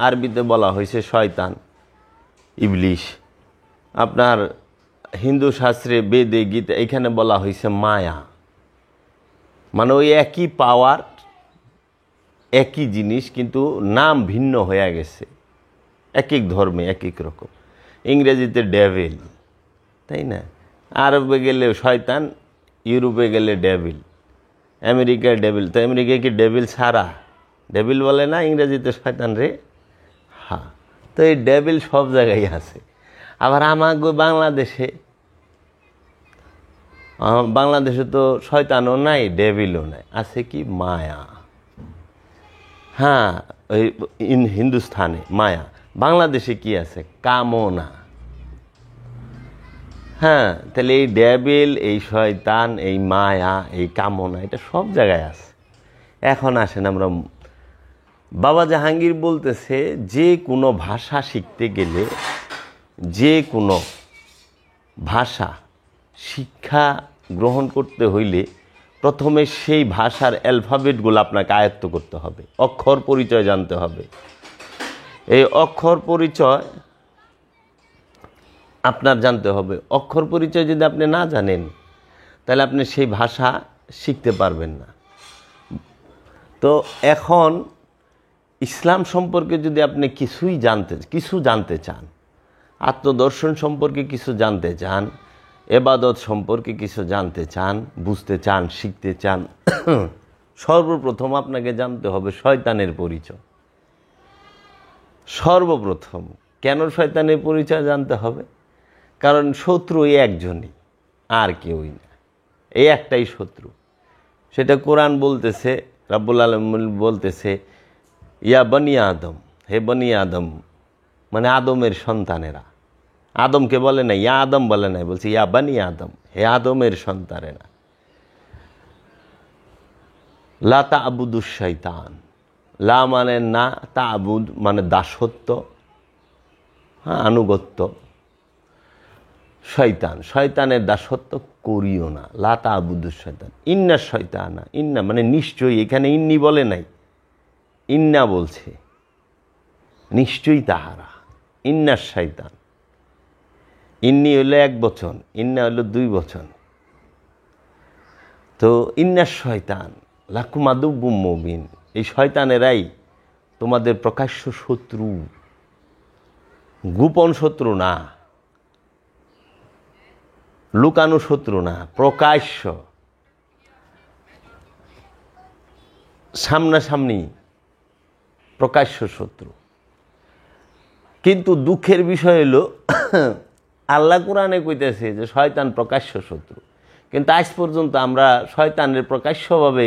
আরবিতে বলা হয়েছে শয়তান, ইবলিশ। আপনার হিন্দু শাস্ত্রে, বেদে, গীতা এখানে বলা হয়েছে মায়া। মানে ওই একই পাওয়ার, একই জিনিস, কিন্তু নাম ভিন্ন হয়ে গেছে এক এক ধর্মে এক এক রকম। ইংরেজিতে ডেভিল, তাই না? আরবে গেলে শয়তান, ইউরোপে গেলে ডেভিল, আমেরিকায় ডেভিল। তো আমেরিকায় কি ডেভিল ছাড়া ডেভিল বলে না ইংরেজিতে শয়তান রে? হ্যাঁ, তো এই ডেভিল সব জায়গায় আছে। আবার আমাকে বাংলাদেশে তো শয়তানও নাই, ডেভিলও নাই, আছে কি মায়া। হ্যাঁ, ওই হিন্দুস্থানে মায়া। বাংলাদেশে কি আছে? কামনা। হ্যাঁ, তাহলে এই ডেভিল, এই শয়তান, এই মায়া, এই কামনা, এটা সব জায়গায় আছে। এখন আসেন আমরা, বাবা জাহাঙ্গীর বলতেছে যে কোনো ভাষা শিখতে গেলে, যে কোনো ভাষা শিক্ষা গ্রহণ করতে হইলে প্রথমে সেই ভাষার অ্যালফাবেটগুলো আপনাকে আয়ত্ত করতে হবে, অক্ষর পরিচয় জানতে হবে। এই অক্ষর পরিচয় আপনার জানতে হবে। অক্ষর পরিচয় যদি আপনি না জানেন, তাহলে আপনি সেই ভাষা শিখতে পারবেন না। তো এখন ইসলাম সম্পর্কে যদি আপনি কিছু জানতে চান, আত্মদর্শন সম্পর্কে কিছু জানতে চান, এবাদত সম্পর্কে কিছু জানতে চান, বুঝতে চান, শিখতে চান, সর্বপ্রথম আপনাকে জানতে হবে শয়তানের পরিচয়। সর্বপ্রথম কেন শয়তানের পরিচয় জানতে হবে? কারণ শত্রু এই একজনই, আর কেউই না। এই একটাই শত্রু। সেটা কোরআন বলতেছে, রাব্বুল আলামিন বলতেছে, ইয়া বনি আদম, হে বনি আদম, মানে আদমের সন্তানেরা। আদমকে বলে না, ইয়া আদম বলে নাই, বলছে ইয়া বনি আদম, হে আদমের সন্তানেরা। লা তা'বুদুশ শয়তান। লা মানে না, তা'বুদ মানে দাসত্ব, হ্যাঁ, আনুগত্য। শয়তানের দাসত্ব করিও না। লা তা'বুদুশ শয়তান, ইন্না শয়তানা, ইন্না মানে নিশ্চয়ই। এখানে ইন্নি বলে নাই, ইন্না বলছে, নিশ্চয়ই তাহারা। ইন্না শয়তান, ইন্নি হইল এক বচন, ইন্না হইল দুই বচন। তো ইন্না শয়তান লাকুম আদুব্বুম মুবিন, এই শয়তানেরাই তোমাদের প্রকাশ্য শত্রু, গোপন শত্রু না, লুকানো শত্রু না, প্রকাশ্য, সামনাসামনি প্রকাশ্য শত্রু। কিন্তু দুঃখের বিষয় হলো আল্লাহ কোরআনে কইতেছে যে শয়তান প্রকাশ্য শত্রু, কিন্তু আজ পর্যন্ত আমরা শয়তানের প্রকাশ্যভাবে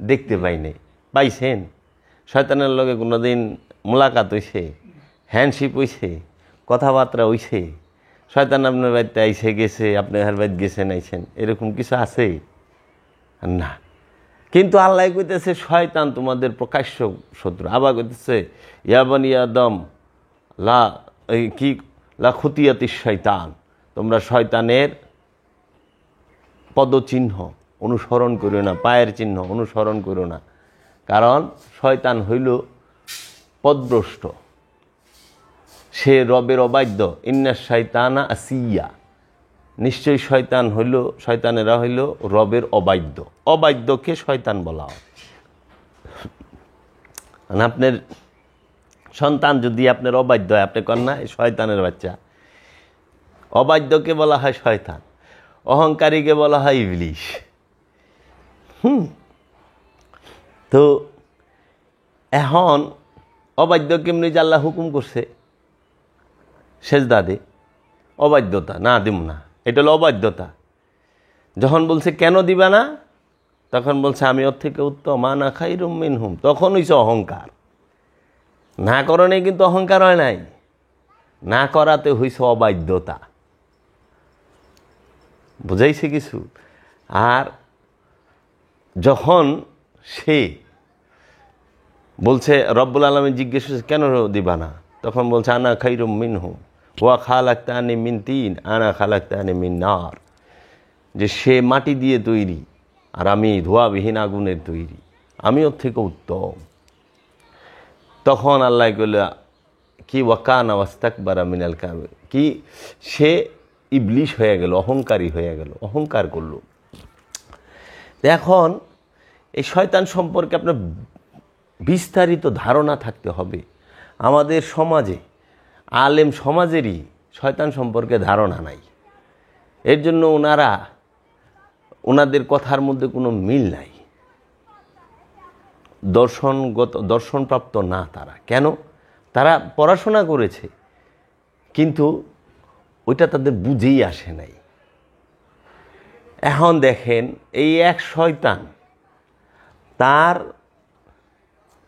দেখতে পাই নাই। পাইছেন? শয়তানের লগে কোনোদিন মোলাকাত হইছে, হ্যান্ডশিপ হইছে, কথাবার্তা হইছে? শয়তান আপনার বাড়িতে আইসে গেছে, আপনি হার বাড়িতে গেছেন আইছেন, এরকম কিছু আছে না। কিন্তু আল্লাহ কইতেছে শয়তান তোমাদের প্রকাশ্য শত্রু। আবার কইতেছে ইয়া বনি আদম লা খুতিয়াতিশ শয়তান, তোমরা শয়তানের পদচিহ্ন অনুসরণ করো না, পায়ের চিহ্ন অনুসরণ করো না। কারণ শয়তান হইল পদভ্রষ্ট, সে রবের অবাধ্য। ইন্না শয়তানা আসিয়া, নিশ্চয়ই শয়তানেরা হইল রবের অবাধ্য। অবাধ্যকে শয়তান বলা হয়। মানে আপনার সন্তান যদি আপনার অবাধ্য হয়, আপনি কন না শয়তানের বাচ্চা। অবাধ্যকে বলা হয় শয়তান, অহংকারীকে বলা হয় ইবলিশ। তো এখন অবাধ্য কেমনি যে আল্লাহ হুকুম করছে সেজদা দে, অবাধ্যতা, না দিব না, এটা হলো অবাধ্যতা। যখন বলছে কেন দিবা না, তখন বলছে আমি ওর থেকে উত্তম, আনা খাইরুম মিনহুম, তখন হইছে অহংকার। না করণে কিন্তু অহংকার হয় নাই, না করাতে হইছে অবাধ্যতা। বুঝাইছে কিছু? আর যখন সে বলছে, রব্বুল আলামিন জিজ্ঞেস করছে কেন দিবা না, তখন বলছে আনা খাইরুম মিনহুম ওয়া খালাকতানি মিন তিন আনা খালাকতানি মিন নার, যে সে মাটি দিয়ে তৈরি আর আমি ধোঁয়াবিহীন আগুনের তৈরি, আমি ওর থেকে উত্তম। তখন আল্লাহ কইল কি ওয়াকানা ওয়াস্তাকবারা মিনাল কাবির, কি সে ইবলিশ হয়ে গেল, অহংকারী হয়ে গেল, অহংকার করল। এখন এই শয়তান সম্পর্কে আপনার বিস্তারিত ধারণা থাকতে হবে। আমাদের সমাজে আলেম সমাজেরই শয়তান সম্পর্কে ধারণা নাই। এর জন্য ওনাদের কথার মধ্যে কোনো মিল নাই, দর্শনপ্রাপ্ত না তারা। কেন? তারা পড়াশোনা করেছে কিন্তু ওইটা তাদের বুঝেই আসে নাই। এখন দেখেন এই এক শয়তান, তার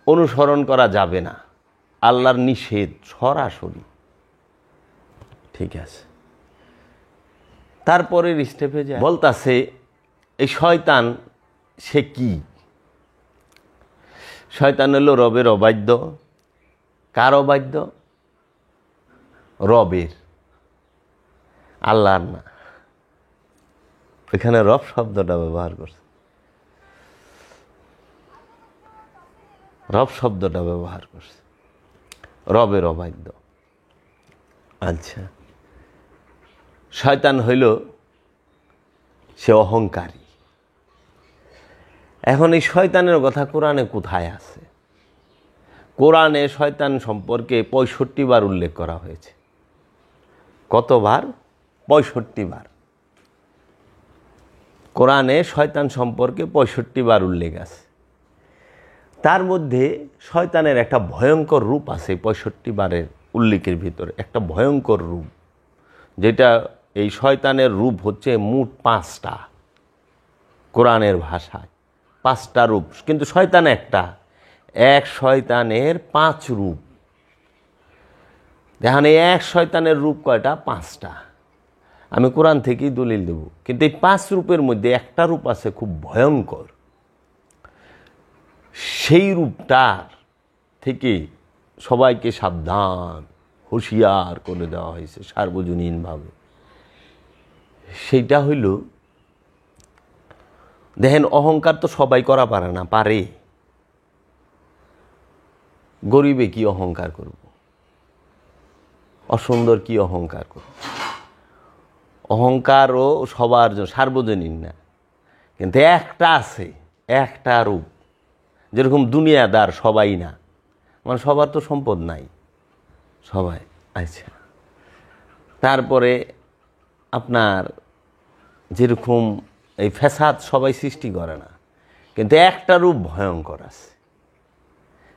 অনুসরণ করা যাবে না, আল্লাহর নিষেধ সরাসরি, ঠিক আছে। তারপরের স্টেপে যায় বলতাছে এই শয়তান সে কি? শয়তান হলো রবের অবাধ্য। কার অবাধ্য? রবের, আল্লাহর না। এখানে রব শব্দটা ব্যবহার করছে, রব শব্দটা ব্যবহার করছে, রবের অবাধ্য। আচ্ছা, শয়তান হইল সে অহংকারী। এখন এই শয়তানের কথা কোরআনে কোথায় আছে? কোরআনে শয়তান সম্পর্কে 65 বার উল্লেখ করা হয়েছে। কতবার? 65 বার। কোরআনে শয়তান সম্পর্কে 65 বার উল্লেখ আছে। তার মধ্যে শয়তানের একটা ভয়ঙ্কর রূপ আছে। 65 বারের উল্লেখের ভিতরে একটা ভয়ঙ্কর রূপ, যেটা এই শয়তানের রূপ হচ্ছে মোট 5টা। কোরআনের ভাষায় 5টা রূপ, কিন্তু শয়তান একটা। এক শয়তানের 5 রূপ। দেখেন এই এক শয়তানের রূপ কয়টা? 5টা। আমি কোরআন থেকেই দলিল দেব। কিন্তু এই 5 রূপের মধ্যে একটা রূপ আছে খুব ভয়ঙ্কর। সেই রূপটার থেকে সবাইকে সাবধান, হুঁশিয়ার করে দেওয়া হয়েছে সার্বজনীনভাবে। সেইটা হইল, দেখেন অহংকার তো সবাই করা পারে না। পারে? গরিবে কি অহংকার করব? অসুন্দর কি অহংকার করব? অহংকারও সবার জন্য সার্বজনীন না, কিন্তু একটা আছে, একটা রূপ। যেরকম দুনিয়াদার সবাই না, মানে সবার তো সম্পদ নাই সবাই। আচ্ছা, তারপরে আপনার যেরকম এই ফ্যাসাদ সবাই সৃষ্টি করে না, কিন্তু একটা রূপ ভয়ঙ্কর আছে।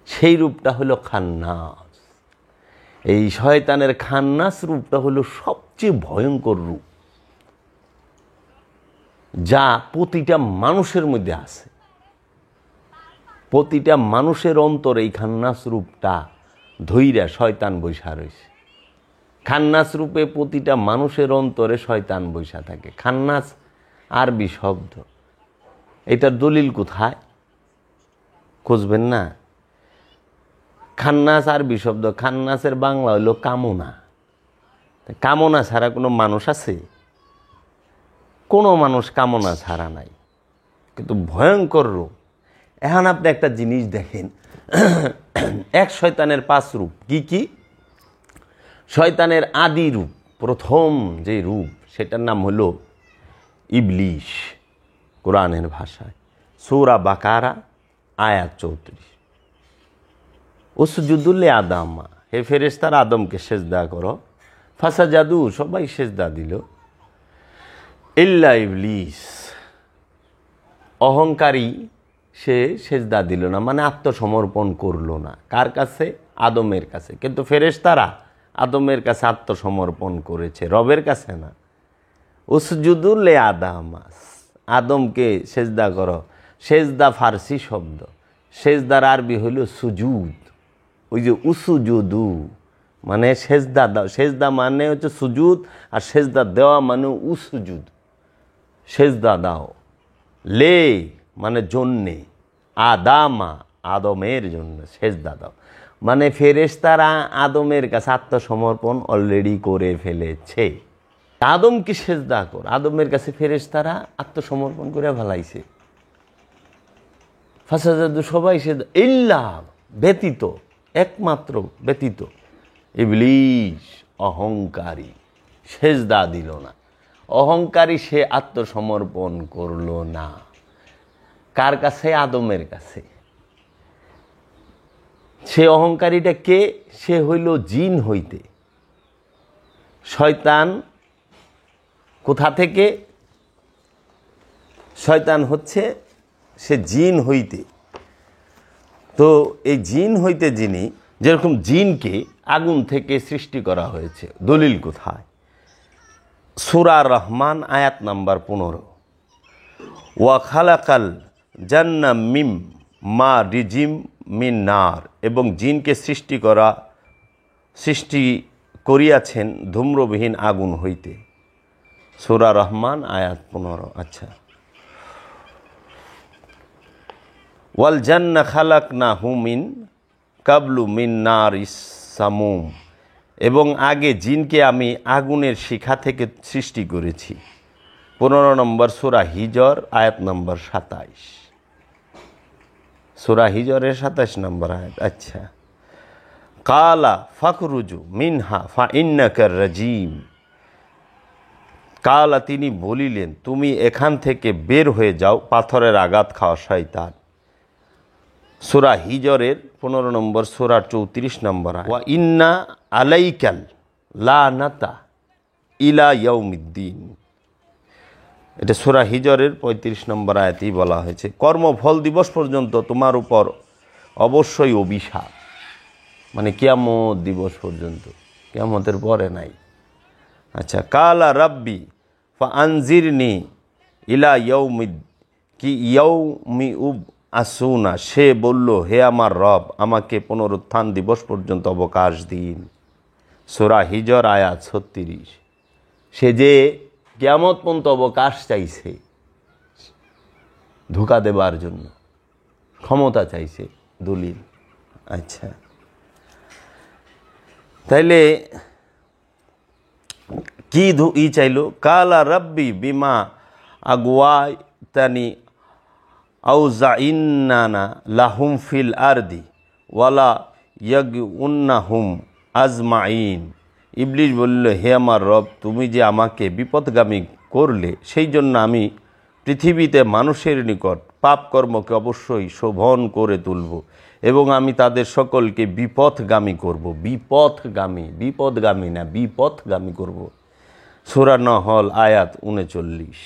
সেই রূপটা হলো খান্নাস। এই শয়তানের খান্নাস রূপটা হলো সবচেয়ে ভয়ঙ্কর রূপ, যা প্রতিটা মানুষের মধ্যে আছে। প্রতিটা মানুষের অন্তরে এই খান্নাস রূপটা ধইরা শয়তান বৈশা রয়েছে। খান্নাস রূপে প্রতিটা মানুষের অন্তরে শয়তান বৈশা থাকে। খান্নাস আরবি শব্দ, এটার দলিল কোথায়? খুঁজবেন না? খান্নাস আরবি শব্দ, খান্নাসের বাংলা হলো কামনা। কামনা ছাড়া কোনো মানুষ আছে? কোনো মানুষ কামনা ছাড়া নাই, কিন্তু ভয়ঙ্কর রূপ। এখন আপনি একটা জিনিস দেখেন, এক শয়তানের 5 রূপ কি কি? শয়তানের আদি রূপ, প্রথম যে রূপ, সেটার নাম হলো ইবলিশ। কোরআনের ভাষায় সূরা বাকারা আয়াত 34, উসজুদুল্লি আদামা, হে ফেরেশতারা আদমকে সেজদা করো। ফাসাজাদু, সবাই সেজদা দিল। ইল্লা ইবলিস, অহংকারী সে সেজদা দিল না, মানে আত্মসমর্পণ করলো না। কার কাছে? আদমের কাছে। কিন্তু ফেরেশতারা আদমের কাছে আত্মসমর্পণ করেছে, রবের কাছে না। উসজুদুল আদামা, আদমকে সেজদা করো। সেজদা ফার্সি শব্দ, সেজদার আরবি হইল সুজুদ। ওই যে উসুজুদু মানে সেজদা দাও, সেজদা মানে হচ্ছে সুজুদ, আর সেজদা দেওয়া মানে উসুজুদ, সেজদা দাও। লে মানে জন্যে, আদামা আদমের জন্য সেজদা দাও, মানে ফেরেশতারা আদমের কাছে আত্মসমর্পণ অলরেডি করে ফেলেছে। আদমকে সেজদা কর, আদমের কাছে ফেরেশতারা আত্মসমর্পণ করে ফেলাইছে। ফাসাজাদু, সবাই সেজদা, ইল্লা ব্যতীত, একমাত্র ব্যতীত ইবলিশ অহংকারী সেজদা দিল না। অহংকারী সে আত্মসমর্পণ করল না। কার কাছে? আদমের কাছে। সে অহংকারীটা কে? সে হইল জিন হইতে। শয়তান কোথা থেকে? শয়তান হচ্ছে সে জিন হইতে। তো এই জিন হইতে যিনি, যেরকম জিনকে আগুন থেকে সৃষ্টি করা হয়েছে, দলিল কোথায়? সূরা রহমান আয়াত নাম্বার 15। ওয়া খালাকাল জান্না মিম মা রিজিম মিন নার, এবং জিনকে সৃষ্টি করিয়াছেন ধূম্রবিহীন আগুন হইতে। সূরা রহমান আয়াত 15। আচ্ছা, ওয়াল জান্না খালাকনাহু মিন কাবলু মিন নারিস সামুম, এবং আগে জিনকে আমি আগুনের শিখা থেকে সৃষ্টি করেছি। 15 নম্বর সূরা হিজর আয়াত নম্বর 27। সূরা হিজরের 27 নম্বর আয়াত। আচ্ছা, কালা ফাকরুজু মিনহা ফাইন্নাকা রাজিম, কালা তিনি বলিলেন, তুমি এখান থেকে বের হয়ে যাও, পাথরের আঘাত খাওয়া শয়তান। সূরা হিজরের 15 নম্বর সূরার 34 নম্বর আয়াত। ওয়া ইন্না আলাইকাল লানাতা ইলা ইয়াউমিদ্দিন, এটা সূরা হিজরের 35 নম্বর আয়াতেই বলা হয়েছে। কর্মফল দিবস পর্যন্ত তোমার উপর অবশ্যই অভিশাপ, মানে কিয়ামত দিবস পর্যন্ত, কিয়ামতের পরে নাই। আচ্ছা, কালা রাব্বি ফাআনজিরনি ইলা ইয়াউমি আসুনা, সে বলল, হে আমার রব, আমাকে পুনরুত্থান দিবস পর্যন্ত অবকাশ দিন। সূরা হিজর আয়াত 36। সে যে কিয়ামত পর্যন্ত অবকাশ চাইছে, ধোঁকা দেবার জন্য ক্ষমতা চাইছে, দলিল। আচ্ছা, তাইলে কি চাইল? কালা রাব্বি বিমা আগুয়াতানি আউজাইন্নানা লাহুম ফিল আরদি ওয়ালা ইয়াগুন্নাহুম আজমাইন। ইবলিশ বলল, হে আমার রব, তুমি যে আমাকে বিপদগামী করলে, সেই জন্য আমি পৃথিবীতে মানুষের নিকট পাপকর্মকে অবশ্যই শোভন করে তুলব, এবং আমি তাদের সকলকে বিপথগামী করব। বিপদগামী না, বিপথগামী করব। সূরা নহল আয়াত 39।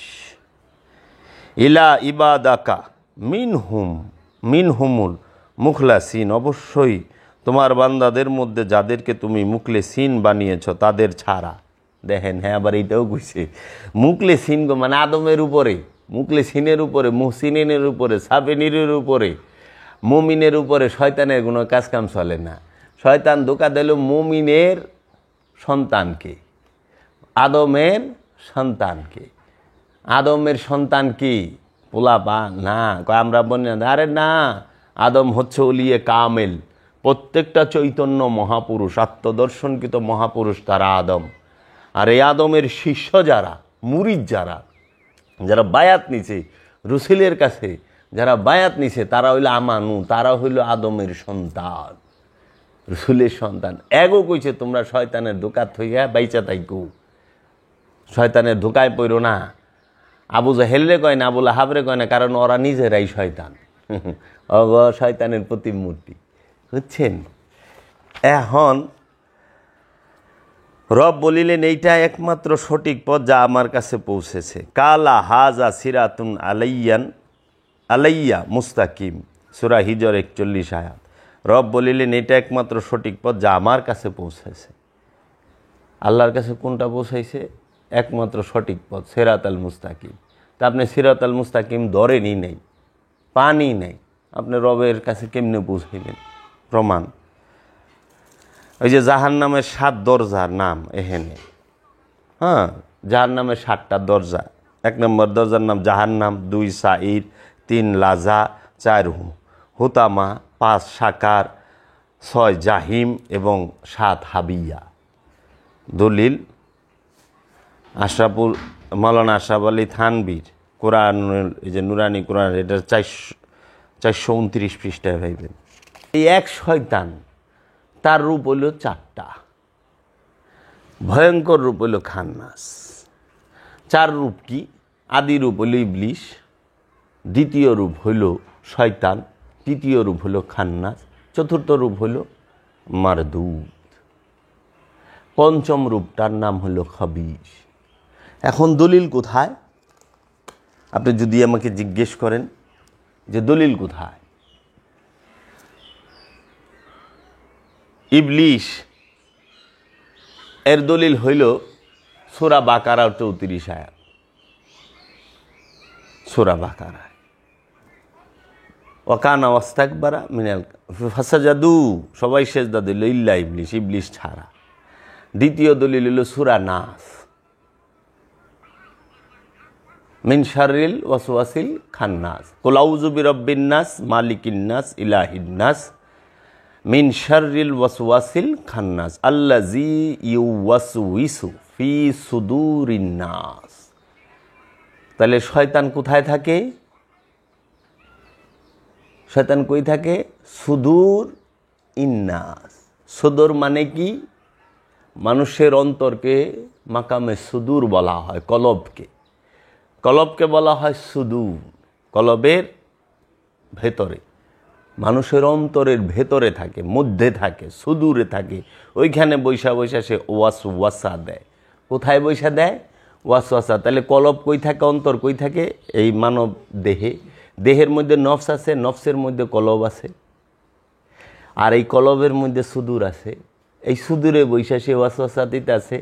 ইলা ইবাদাকা মিনহুমুল মুখলাসিন, অবশ্যই তোমার বান্দাদের মধ্যে যাদেরকে তুমি মুখলেসিন বানিয়েছ তাদের ছাড়া। দেখেন, হ্যাঁ, আবার এইটাও কইছে মুখলেসিন গো, মানে আদমের উপরে, মুখলেসিনের উপরে, মুহসিনের উপরে, সাবেনিরের উপরে, মুমিনের উপরে শয়তানের কোনো কাজকাম চলে না। শয়তান ধোঁকা দিল মুমিনের সন্তানকে, আদমের সন্তানকে। আদমের সন্তান কি? পোলাপা না, আমরা বলি না, আরে না, আদম হচ্ছে ওলিয়ে কামেল, প্রত্যেকটা চৈতন্য মহাপুরুষ, আত্মদর্শনকৃত মহাপুরুষ তারা আদম। আর এই আদমের শিষ্য যারা, মুরিদ যারা বায়াত নিছে রসুলের কাছে, যারা বায়াত নিছে, তারা হইল আমানু, তারা হইল আদমের সন্তান, রসুলের সন্তান। এগো কইছে, তোমরা শয়তানের ধোঁকা থইয়া বাইচা তাইকো, শয়তানের ধোঁকায় পড়ো না। আবু জাহেলরে কয় না, আবু লাহাবরে কয় না, কারণ ওরা নিজেরাই শয়তান, অগ শয়তানের প্রতিমূর্তি, বুঝছেন? এখন রব বলিলেন, এইটা একমাত্র সঠিক পথ যা আমার কাছে পৌঁছেছে। কালা হাজা সিরাতুন আলাইয়া মুস্তাকিম, সূরা হিজর 41 আয়াত। রব বলিলেন, এটা একমাত্র সঠিক পথ যা আমার কাছে পৌঁছেছে। আল্লাহর কাছে কোনটা পৌঁছাইছে? একমাত্র সঠিক পথ, সিরাত আল মুস্তাকিম। তা আপনি সিরাত আল মুস্তাকিম ধরেনই নেই, পানি নেই, আপনি রবের কাছে কেমনে পৌঁছাইলেন? প্রমাণ, ওই যে জাহান্নামের 7 দরজার নাম এখানে, হ্যাঁ, জাহান্নামের 7টা দরজা। 1 নম্বর দরজার নাম জাহান্নাম, 2 সাঈর, 3 লাজা, 4 হুতামা, 5 সাকার, 6 জাহিম এবং 7 হাবিয়া। দলিল মৌলানা আশরাফ আলী থানভীর কোরআন, এই যে নুরানি কোরআন, এটা 429 পৃষ্ঠায় ভাইবেন। এই এক শয়তান তার রূপ হইল 4টা। ভয়ঙ্কর রূপ হইল খান্নাস। 4 রূপ কি? আদি রূপ হইল ইবলিশ, দ্বিতীয় রূপ হইল শয়তান, তৃতীয় রূপ হইল খান্নাস, চতুর্থ রূপ হইল মারদুদ, পঞ্চম রূপটার নাম হইল খবিশ। এখন দলিল কোথায়? আপনি যদি আমাকে জিজ্ঞেস করেন যে দলিল কোথায়, ইবলিশ এর দলিল হইল সূরা বাকারা 34 আয়াত। সূরা বাকারা ওয়াকানা ওয়াস্তাকবারা মিনাল ফাসাজাদু, সবাই সেজদা দিল ইল্লা ইবলিশ, ইবলিশ ছাড়া। দ্বিতীয় দলিল হইল সূরা নাস, মিন শাররিল ওয়াসওয়াসিল খান্নাস, কুল আউযু বিরাব্বিন নাস মালিকিন নাস ইলাহিন নাস মিন শাররিল ওয়াসওয়াসিল খান্নাস আল্লাযী ইউওয়াসউইসু ফি সুদুরিন নাস। তাহলে শয়তান কোথায় থাকে? শয়তান কই থাকে? সুদূর ইন্নাস। সুদূর মানে কি? মানুষের অন্তরকে মাকামে সুদূর বলা হয়। কলবকে বলা হয় সুদূর। কলবের ভেতরে, মানুষের অন্তরের ভেতরে থাকে, মধ্যে থাকে, সুদূরে থাকে। ওইখানে বৈশা বৈশা সে ওয়াসওয়াসা দেয়। কোথায় বৈশা দেয়? ওয়াসওয়াসা। তাহলে কলব কই থাকে, অন্তর কই থাকে? এই মানব দেহে। দেহের মধ্যে নফস আছে, নফসের মধ্যে কলব আছে, আর এই কলবের মধ্যে সুদূর আছে। এই সুদূরে বৈশা সে ওয়াসওয়াসা দিতে আছে।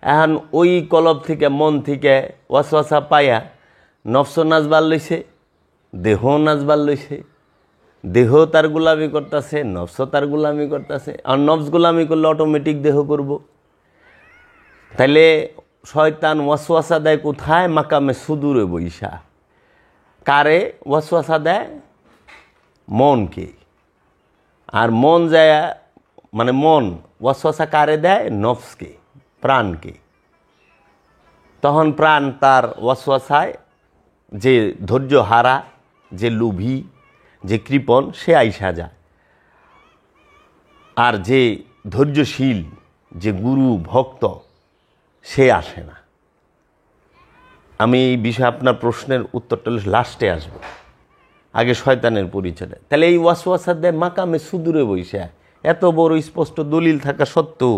এখন ওই কলব থেকে, মন থেকে ওয়াসওয়াসা পায়া নফস নাচবার লইছে, দেহ নাচবার লইছে। দেহ তার গোলামি করতেছে, নফস তার গোলামি করতেছে। আর নফস গোলামি করলে অটোমেটিক দেহ করব। তাইলে শয়তান ওয়াসওয়াসা দেয় কোথায়? মাকামে সুদূরে বৈশা। কারে ওয়াসওয়াসা দেয়? মনকে। আর মন যায়, মানে মন ওয়াসওয়াসা কারে দেয়? নফসকে, প্রাণকে। তখন প্রাণ তার ওয়াসওয়াসায়, যে ধৈর্য হারা, যে লোভী, যে কৃপণ, সে আইসা যায়। আর যে ধৈর্যশীল, যে গুরু ভক্ত, সে আসে না। আমি এই বিষয়ে আপনার প্রশ্নের উত্তরটা লাস্টে আসবো, আগে শয়তানের পরিচয় দেয়। তাহলে এই ওয়াসওয়াসা দেয় মাকামে সুদূরে বৈশা। এত বড় স্পষ্ট দলিল থাকা সত্ত্বেও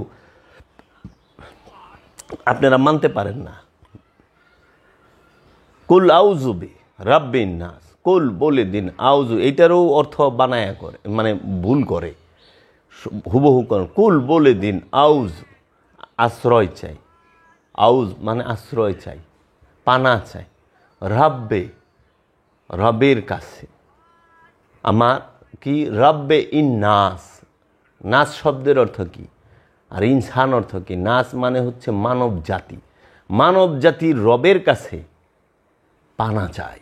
আপনারা মানতে পারেন না। কুল আউযু বিরাব্বিন নাস, কুল বলে দিন, আউযু এইটারও অর্থ বানায়া করে, মানে ভুল করে, হুবহু করে। কুল বলে দিন, আউজ আশ্রয় চাই, আউজ মানে আশ্রয় চাই, পানা চাই, রাব্বে রবের কাছে। আমার কি? রাব্বে ইন নাস। নাস শব্দের অর্থ কি? আর ইনসান অর্থ কি? নাস মানে হচ্ছে মানব জাতি। মানব জাতির রবের কাছে পানা চাই।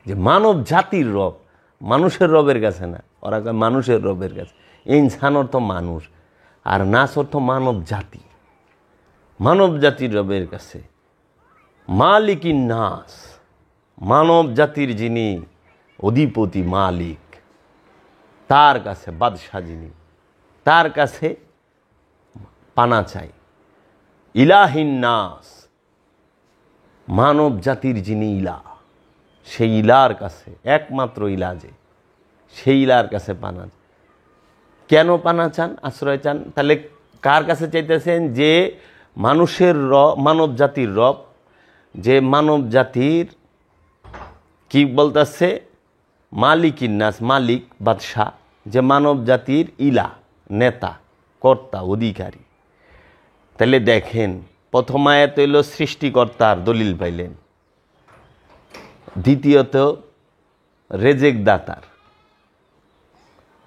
যে মানব জাতির রব, মানুষের রবের কাছে না, ওরা মানুষের রবের কাছে। ইনসান অর্থ মানুষ, আর নাস অর্থ মানব জাতি। মানব জাতির রবের কাছে। মালিকিন নাস, মানব জাতির যিনি অধিপতি, মালিক, তার কাছে, বাদশাহ যিনি, তার কাছে পানা চাই। ইলাহিন নাস, মানব জাতির যিনি ইলা, সেই ইলার কাছে, একমাত্র ইলা যে, সেই ইলার কাছে পানা। কেন পানা চান, আশ্রয় চান? তাহলে কার কাছে চাইতেছেন? যে মানুষের রব, মানব জাতির রব, যে মানব জাতির কি বলতেছে? মালিকিন নাস, মালিক, বাদশাহ, যে মানব জাতির ইলা, নেতা, কর্তা, অধিকারী। তাহলে দেখেন, প্রথম আয়াত হইল সৃষ্টিকর্তার দলিল পাইলেন, দ্বিতীয়ত রেজেক দাতার,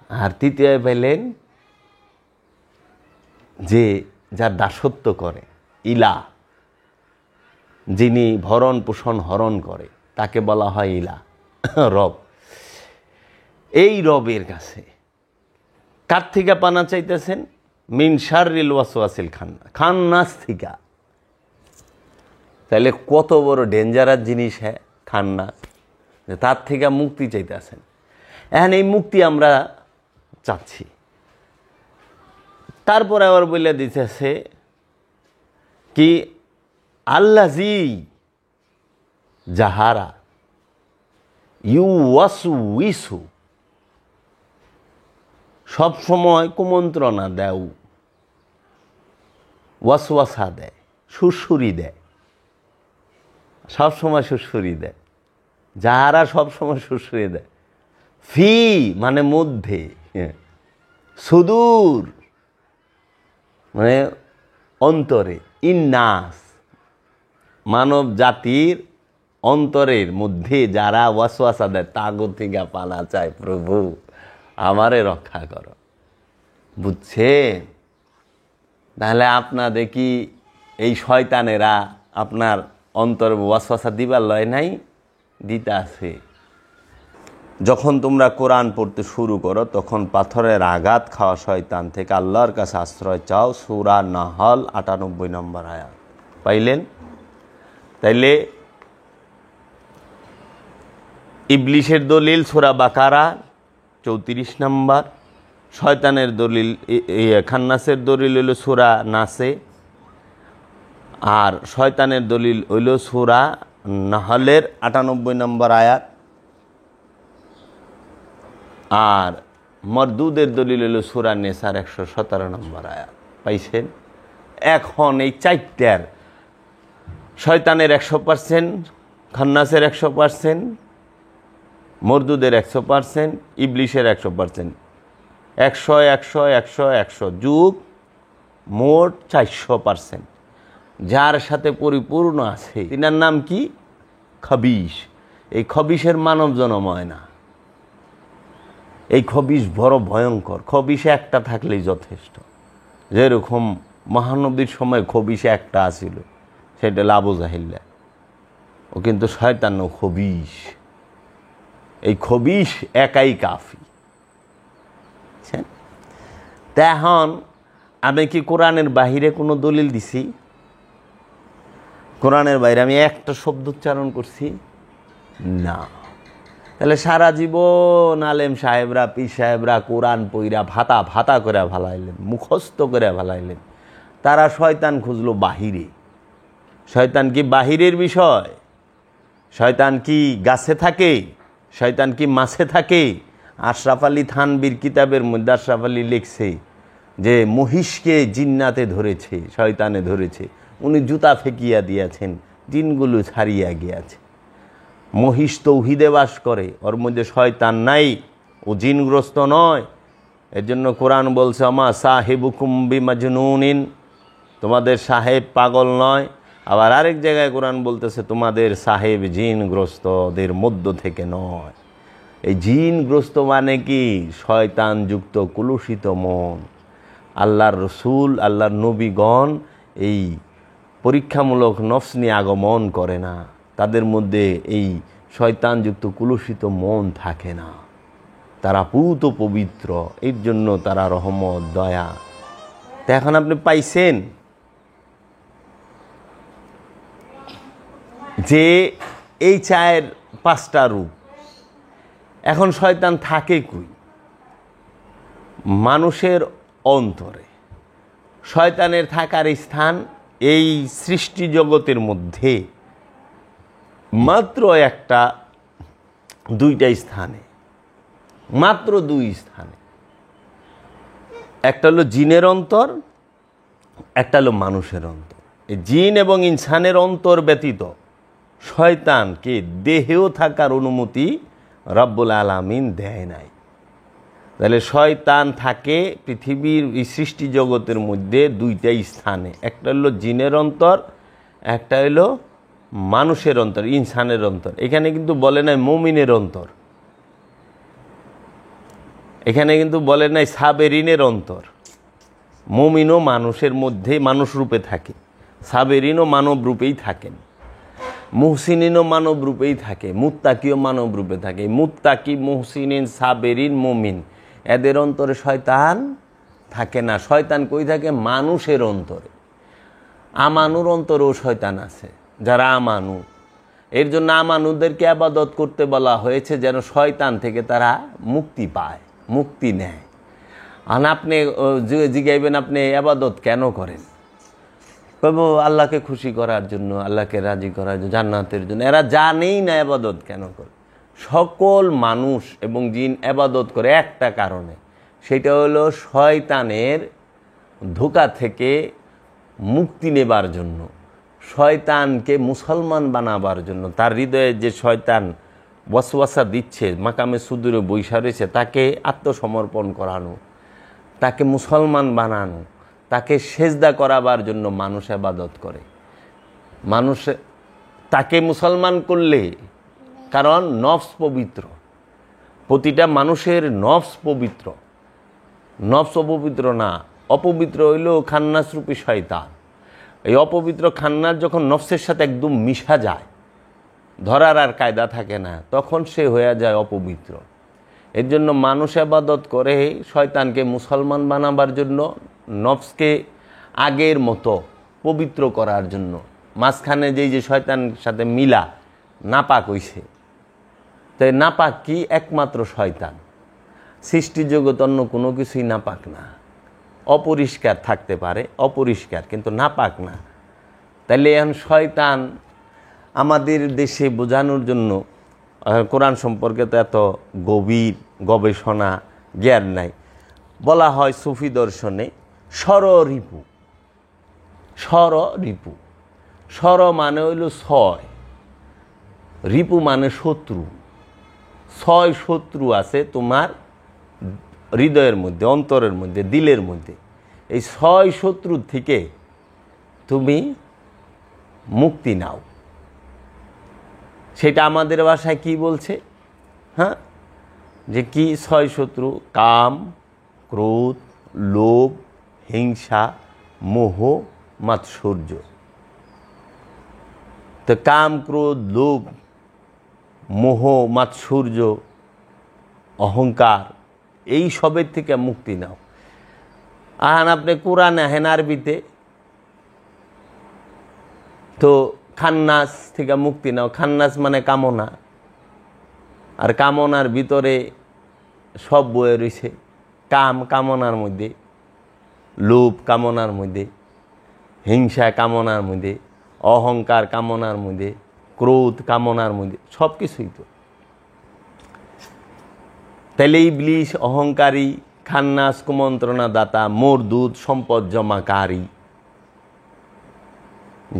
আর তৃতীয় পাইলেন যে যার দাসত্ব করে, ইলা, যিনি ভরণ পোষণ হরণ করে, তাকে বলা হয় ইলা, রব। এই রবের কাছে কার থেকে পানা চাইতেছেন? মিন শাররিল ওয়াসওয়াসিল খান্নাস থেকে। তাহলে কত বড় ডেঞ্জারাস জিনিস হ্যাঁ খান্নাস, তার থেকে মুক্তি চাইতেছেন। এখন এই মুক্তি আমরা চাচ্ছি, তারপরে আবার বলে দিতেছে কি আল্লাজি যাহারা ইউওয়াসউইসু, সবসময় কুমন্ত্রণা দেও, ওয়াসওয়াসা দেয়, সুরসুরি দেয়, সবসময় সুরসুরি দেয়, যাহারা সবসময় সুরসুরি দেয়, ফি মানে মধ্যে, সুদূর মানে অন্তরে, ইন্নাস মানব জাতির অন্তরের মধ্যে যারা ওয়াসওয়াসা দেয় তাগো থেকে পানা চায়, প্রভু আমারে রক্ষা করো। বুঝছেন? তাহলে আপনাদের কি এই শয়তানেরা আপনার অন্তর ওয়াসওয়াসা দিবার লয় নাই? দিতে আছে। যখন তোমরা কোরআন পড়তে শুরু করো তখন পাথরের আঘাত খাওয়া শয়তান থেকে আল্লাহর কাছে আশ্রয় চাও। সূরা নাহল ৯৮ নম্বর আয়াত পাইলেন? তাইলে ইবলিশের দলিল সূরা বাকারা ৩৪ নম্বর, শয়তানের দলিল খান্নাসের দলিল হইল সূরা নাসে, আর শয়তানের দলিল হইল সূরা নাহলের ৯৮ নম্বর আয়াত, আর মরদুদের দলিল হইল সূরা নেসার ১১৭ নম্বর আয়াত। পাইছেন? এখন এই চারটার শয়তানের ১০০%, খান্নাসের ১০০%, মরদুদের ১০০%, ইবলিশের ১০০%, ১০০ যুগ মোট ৪০০%, যার সাথে পরিপূর্ণ আছে। তিনার নাম কি? খবিশ। এই খবিশের মানব জন্ম হয় না। এই খবিশ বড় ভয়ঙ্কর। খবিশে একটা থাকলেই যথেষ্ট। যেরকম মহানবীর সময় খবিশে একটা আছিল, সেটা হলো আবু জাহিল্লা। ও কিন্তু শয়তান ও খবিশ। এই খবিশ একাই কাফি। তা এখন আমি কি কোরআনের বাহিরে কোনো দলিল দিছি? কোরআনের বাইরে আমি একটা শব্দ উচ্চারণ করছি না। তাহলে সারা জীবন আলেম সাহেবরা, পীর সাহেবরা কোরআন পইরা ভাতা ভাতা করে ভালাইলেন, মুখস্থ করে ভালাইলেন, তারা শয়তান খুঁজলো বাহিরে। শয়তান কি বাহিরের বিষয়? শয়তান কি গাছে থাকে? শয়তান কি মাছে থাকে? আশরাফ আলী থানবীর কিতাবের মধ্যে আশরাফ আলী লিখছে যে মহিষকে জিন্নাতে ধরেছে, শয়তানে ধরেছে, উনি জুতা ফেকিয়া দিয়েছেন, জিনগুলো ছাড়িয়া গিয়াছে। মহিষ তৌহিদে বাস করে, ওর মধ্যে শয়তান নাই, ও জিনগ্রস্ত নয়। এর জন্য কোরআন বলছে আমা সাহেবুকুম বিমাজনুনিন, তোমাদের সাহেব পাগল নয়। আবার আরেক জায়গায় কোরআন বলতেছে তোমাদের সাহেব জিনগ্রস্তদের মধ্য থেকে নয়। এই জিনগ্রস্ত মানে কি? শয়তানযুক্ত কুলুষিত মন। আল্লাহর রসুল, আল্লাহর নবীগণ এই পরীক্ষামূলক নফস নিয়ে আগমন করে না, তাদের মধ্যে এই শয়তানযুক্ত কুলুষিত মন থাকে না। তারা পুত পবিত্র, এর জন্য তারা রহমত, দয়া। তা এখন আপনি পাইছেন যে এই চায়ের 5টা রূপ। এখন শয়তান থাকে কই? মানুষের অন্তরে। শয়তানের থাকার স্থান এই সৃষ্টি জগতের মধ্যে মাত্র দুইটা স্থানে, মাত্র 2 স্থানে। একটা হলো জিনের অন্তর, একটা হলো মানুষের অন্তর। এই জিন এবং ইনসানের অন্তর ব্যতীত শয়তানকে দেহেও থাকার অনুমতি রব্বুল আলামিন দেয় নাই। তাহলে শয়তান থাকে পৃথিবীর এই সৃষ্টি জগতের মধ্যে 2টা স্থানে। একটা হলো জিনের অন্তর, একটা হলো মানুষের অন্তর, ইনসানের অন্তর। এখানে কিন্তু বলে নাই মুমিনের অন্তর, এখানে কিন্তু বলে নাই সাবেরিনের অন্তর। মুমিনও মানুষের মধ্যে মানুষ রূপে থাকে, সাবেরিনও মানব রূপেই থাকেন, মুহসিনিনও মানব রূপেই থাকে, মুত্তাকিও মানব রূপে থাকে। মুত্তাকি, মুহসিনিন, সাবেরিন, মুমিন, এদের অন্তরে শয়তান থাকে না। শয়তান কই থাকে? মানুষের অন্তরে। আমানুর অন্তরেও শয়তান আছে, যারা আমানু। এর জন্য আমানুদেরকে ইবাদত করতে বলা হয়েছে যেন শয়তান থেকে তারা মুক্তি পায়, মুক্তি নেয়। আর আপনি জিজ্ঞাইবেন আপনি আবাদত কেন করেন, কইব আল্লাহকে খুশি করার জন্য, আল্লাহকে রাজি করার জন্য, জান্নাতের জন্য। এরা জানেই না আবাদত কেন করে। সকল মানুষ এবং জিন আবাদত করে একটা কারণে, সেটা হলো শয়তানের ধোঁকা থেকে মুক্তি নেবার জন্য, শয়তানকে মুসলমান বানাবার জন্য। তার হৃদয়ে যে শয়তান ওয়াসওয়াসা দিচ্ছে, মাকামে সুদূরে বৈশা রয়েছে, তাকে আত্মসমর্পণ করানো, তাকে মুসলমান বানানো, তাকে সেজদা করাবার জন্য মানুষ ইবাদত করে। মানুষ তাকে মুসলমান করলে, কারণ নফস পবিত্র, প্রতিটা মানুষের নফস পবিত্র। নফস অপবিত্র না, অপবিত্র হইল খান্নাসরূপী শয়তান। এই অপবিত্র খান্নাস যখন নফসের সাথে একদম মিশা যায়, ধরার আর কায়দা থাকে না, তখন সে হয়ে যায় অপবিত্র। এর জন্য মানুষ ইবাদত করে শয়তানকে মুসলমান বানাবার জন্য, নফসকে আগের মতো পবিত্র করার জন্য। মাঝখানে যে শয়তানের সাথে মিলা নাপাক হইছে, তাই নাপাক কি? একমাত্র শয়তান। সৃষ্টি জগৎ অন্য কোনো কিছুই নাপাক না। অপরিষ্কার থাকতে পারে, অপরিষ্কার, কিন্তু নাপাক না। তাইলে এখন শয়তান আমাদের দেশে বোঝানোর জন্য, কোরআন সম্পর্কে তো এত গভীর গবেষণা জ্ঞান নাই। বলা হয় সুফি দর্শনে স্বররিপু। স্বররিপু, স্বর মানে হইল ছয়, রিপু মানে শত্রু। ছয় শত্রু আছে তোমার হৃদয়ের মধ্যে, অন্তরের মধ্যে, দিলের মধ্যে। এই ছয় শত্রুর থেকে তুমি মুক্তি নাও। সেটা আমাদের ভাষায় কি বলছে? হ্যাঁ, যে কি ছয় শত্রু? কাম, ক্রোধ, লোভ, হিংসা, মোহ, মাৎসর্য। তো কাম, ক্রোধ, লোভ, মোহ, মাৎসর্য, অহংকার, এই সবের থেকে মুক্তি নাও। আহান আপনি কোরআনে আহেন আরবিতে, তো খান্নাস থেকে মুক্তি নাও। খান্নাস মানে কামনা, আর কামনার ভিতরে সব বয়ে রয়েছে। কাম কামনার মধ্যে, লোভ কামনার মধ্যে, হিংসা কামনার মধ্যে, অহংকার কামনার মধ্যে, ক্রোধ কামনার মধ্যে, সব কিছুই তো। তাইলে ইবলিশ অহংকারী, খান্নাস কুমন্ত্রণা দাতা, মরদুদ সম্পদ জমাকারী,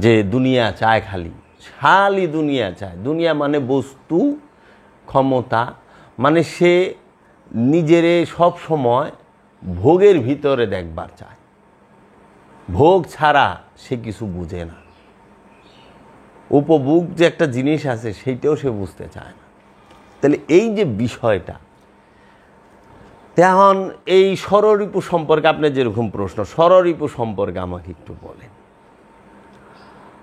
যে দুনিয়া চায়, খালি খালি দুনিয়া চায়। দুনিয়া মানে বস্তু, ক্ষমতা, মানে সে নিজেরে সব সময় ভোগের ভিতরে দেখবার চায়। ভোগ ছাড়া সে কিছু বুঝে না। উপভোগ যে একটা জিনিস আছে, সেইটাও সে বুঝতে চায় না। তাহলে এই যে বিষয়টা, এখন এই স্বররিপু সম্পর্কে আপনি যেরকম প্রশ্ন, স্বররিপু সম্পর্কে আমাকে একটু বলেন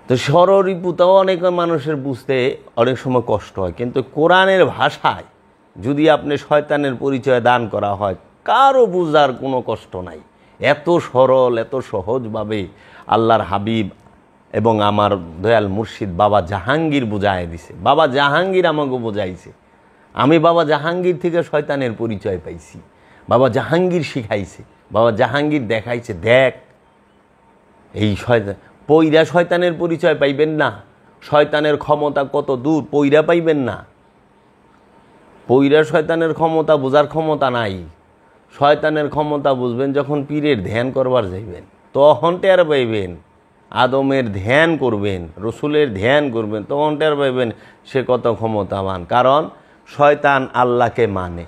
তো। স্বররিপুটাও অনেক মানুষের বুঝতে অনেক সময় কষ্ট হয়, কিন্তু কোরআনের ভাষায় যদি আপনি শয়তানের পরিচয় দান করা হয়, কারো বুঝার কোনো কষ্ট নাই। এত সরল, এত সহজভাবে আল্লাহর হাবিব এবং আমার দয়াল মুর্শিদ বাবা জাহাঙ্গীর বুঝায় দিছে। বাবা জাহাঙ্গীর আমাকে বোঝাইছে। আমি বাবা জাহাঙ্গীর থেকে শয়তানের পরিচয় পাইছি। বাবা জাহাঙ্গীর শিখাইছে, বাবা জাহাঙ্গীর দেখাইছে, দেখ এই শয়তান। পইরা শয়তানের পরিচয় পাইবেন না। শয়তানের ক্ষমতা কত দূর, পইরা পাইবেন না। পইরা শয়তানের ক্ষমতা বোঝার ক্ষমতা নাই। শয়তানের ক্ষমতা বুঝবেন যখন পীরের ধ্যান করবার যাইবেন, তখন টের পাইবেন। আদমের ধ্যান করবেন, রসুলের ধ্যান করবেন, তখন টের পাইবেন সে কত ক্ষমতাবান। কারণ শয়তান আল্লাহকে মানে,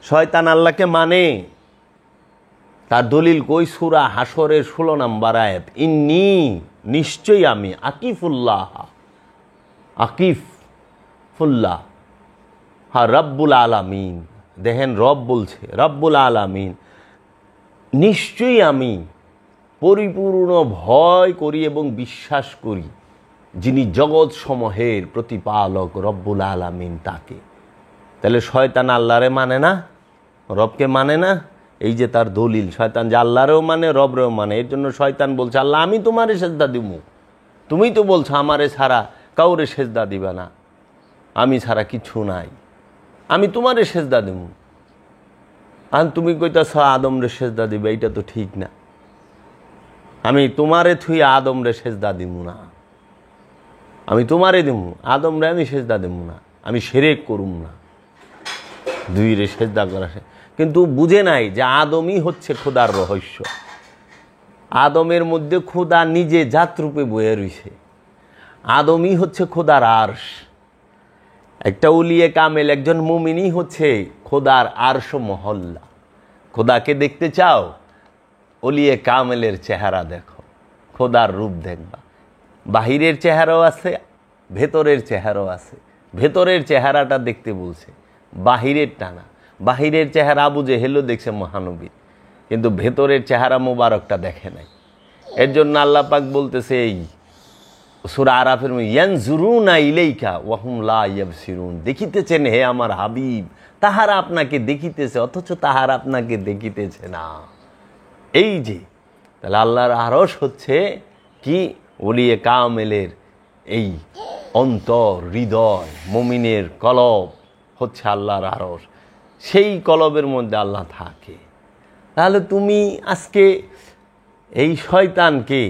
শয়তান আল্লাহকে মানে। তার দলিল কই? সূরা হাসরের 16 নম্বর আয়াত, ইন্নী, নিশ্চয়ই আমি, আকিফুল্লাহ, আকিফুল্লাহ, হ্যাঁ, রব্বুল আলামিন। দেখেন রব বলছে, রব্বুল আলামিন, নিশ্চয়ই আমি পরিপূর্ণ ভয় করি এবং বিশ্বাস করি যিনি জগৎ সমূহের প্রতিপালক রব্বুল আলামিন, তাকে। তাহলে শয়তান আল্লাহরে মানে না, রবকে মানে না। এই যে তার দলিল, শয়তান যে আল্লাহরেও মানে, রবরেও মানে। এর জন্য শয়তান বলছে, আল্লাহ আমি তোমারে সেজদা দিব, তুমি তো বলছো আমারে ছাড়া কাউরে সেজদা দিবা না, আমি ছাড়া কিছু নাই, আমি তোমারে সেজদা দেব। আর তুমি কইতাছ আদমরে সেজদা দিবে, এইটা তো ঠিক না। আমি তোমারে থুই আদমরে সেজদা দিমু না, আমি তোমারে দিমু, আদমরে আমি সেজদা দিমু না, আমি শিরক করুম না। দুই রে সেজদা করা, কিন্তু বুঝে নাই যে আদমই হচ্ছে খোদার রহস্য। আদমের মধ্যে খোদা নিজে জাতরূপে বয়ে রইছে। আদমই হচ্ছে খোদার আরশ। একটা উলিয়ে কামেল, একজন মুমিনই হচ্ছে খোদার আরশ মহল্লা। খোদাকে দেখতে চাও, উলিয়ে কামেলের চেহারা দেখো, খোদার রূপ দেখবা। বাহিরের চেহারাও আছে, ভেতরের চেহারাও আছে। ভেতরের চেহারাটা দেখতে বলছে, বাহিরের টানা। বাহিরের চেহারা আবু জেহেলও দেখছে মহানবী, কিন্তু ভেতরের চেহারা মোবারকটা দেখে নাই। এর জন্য আল্লাহ পাক বলতেছে এই সূরা আরাফের মধ্যে, ইয়ানজুরুনা ইলাইকা ওয়া হুম লা ইয়াবসিরুন, দেখিতেছেন হে আমার হাবিব, তাহারা আপনাকে দেখিতেছে অথচ তাহারা আপনাকে দেখিতেছে না। এই যে তাহলে আল্লাহর আরশ হচ্ছে কি, ওলিয়ে কামেলের এই অন্তর, হৃদয়, মুমিনের কলব হচ্ছে আল্লাহর আরশ। সেই কলবের মধ্যে আল্লাহ থাকে। তাহলে তুমি আজকে এই শয়তানকে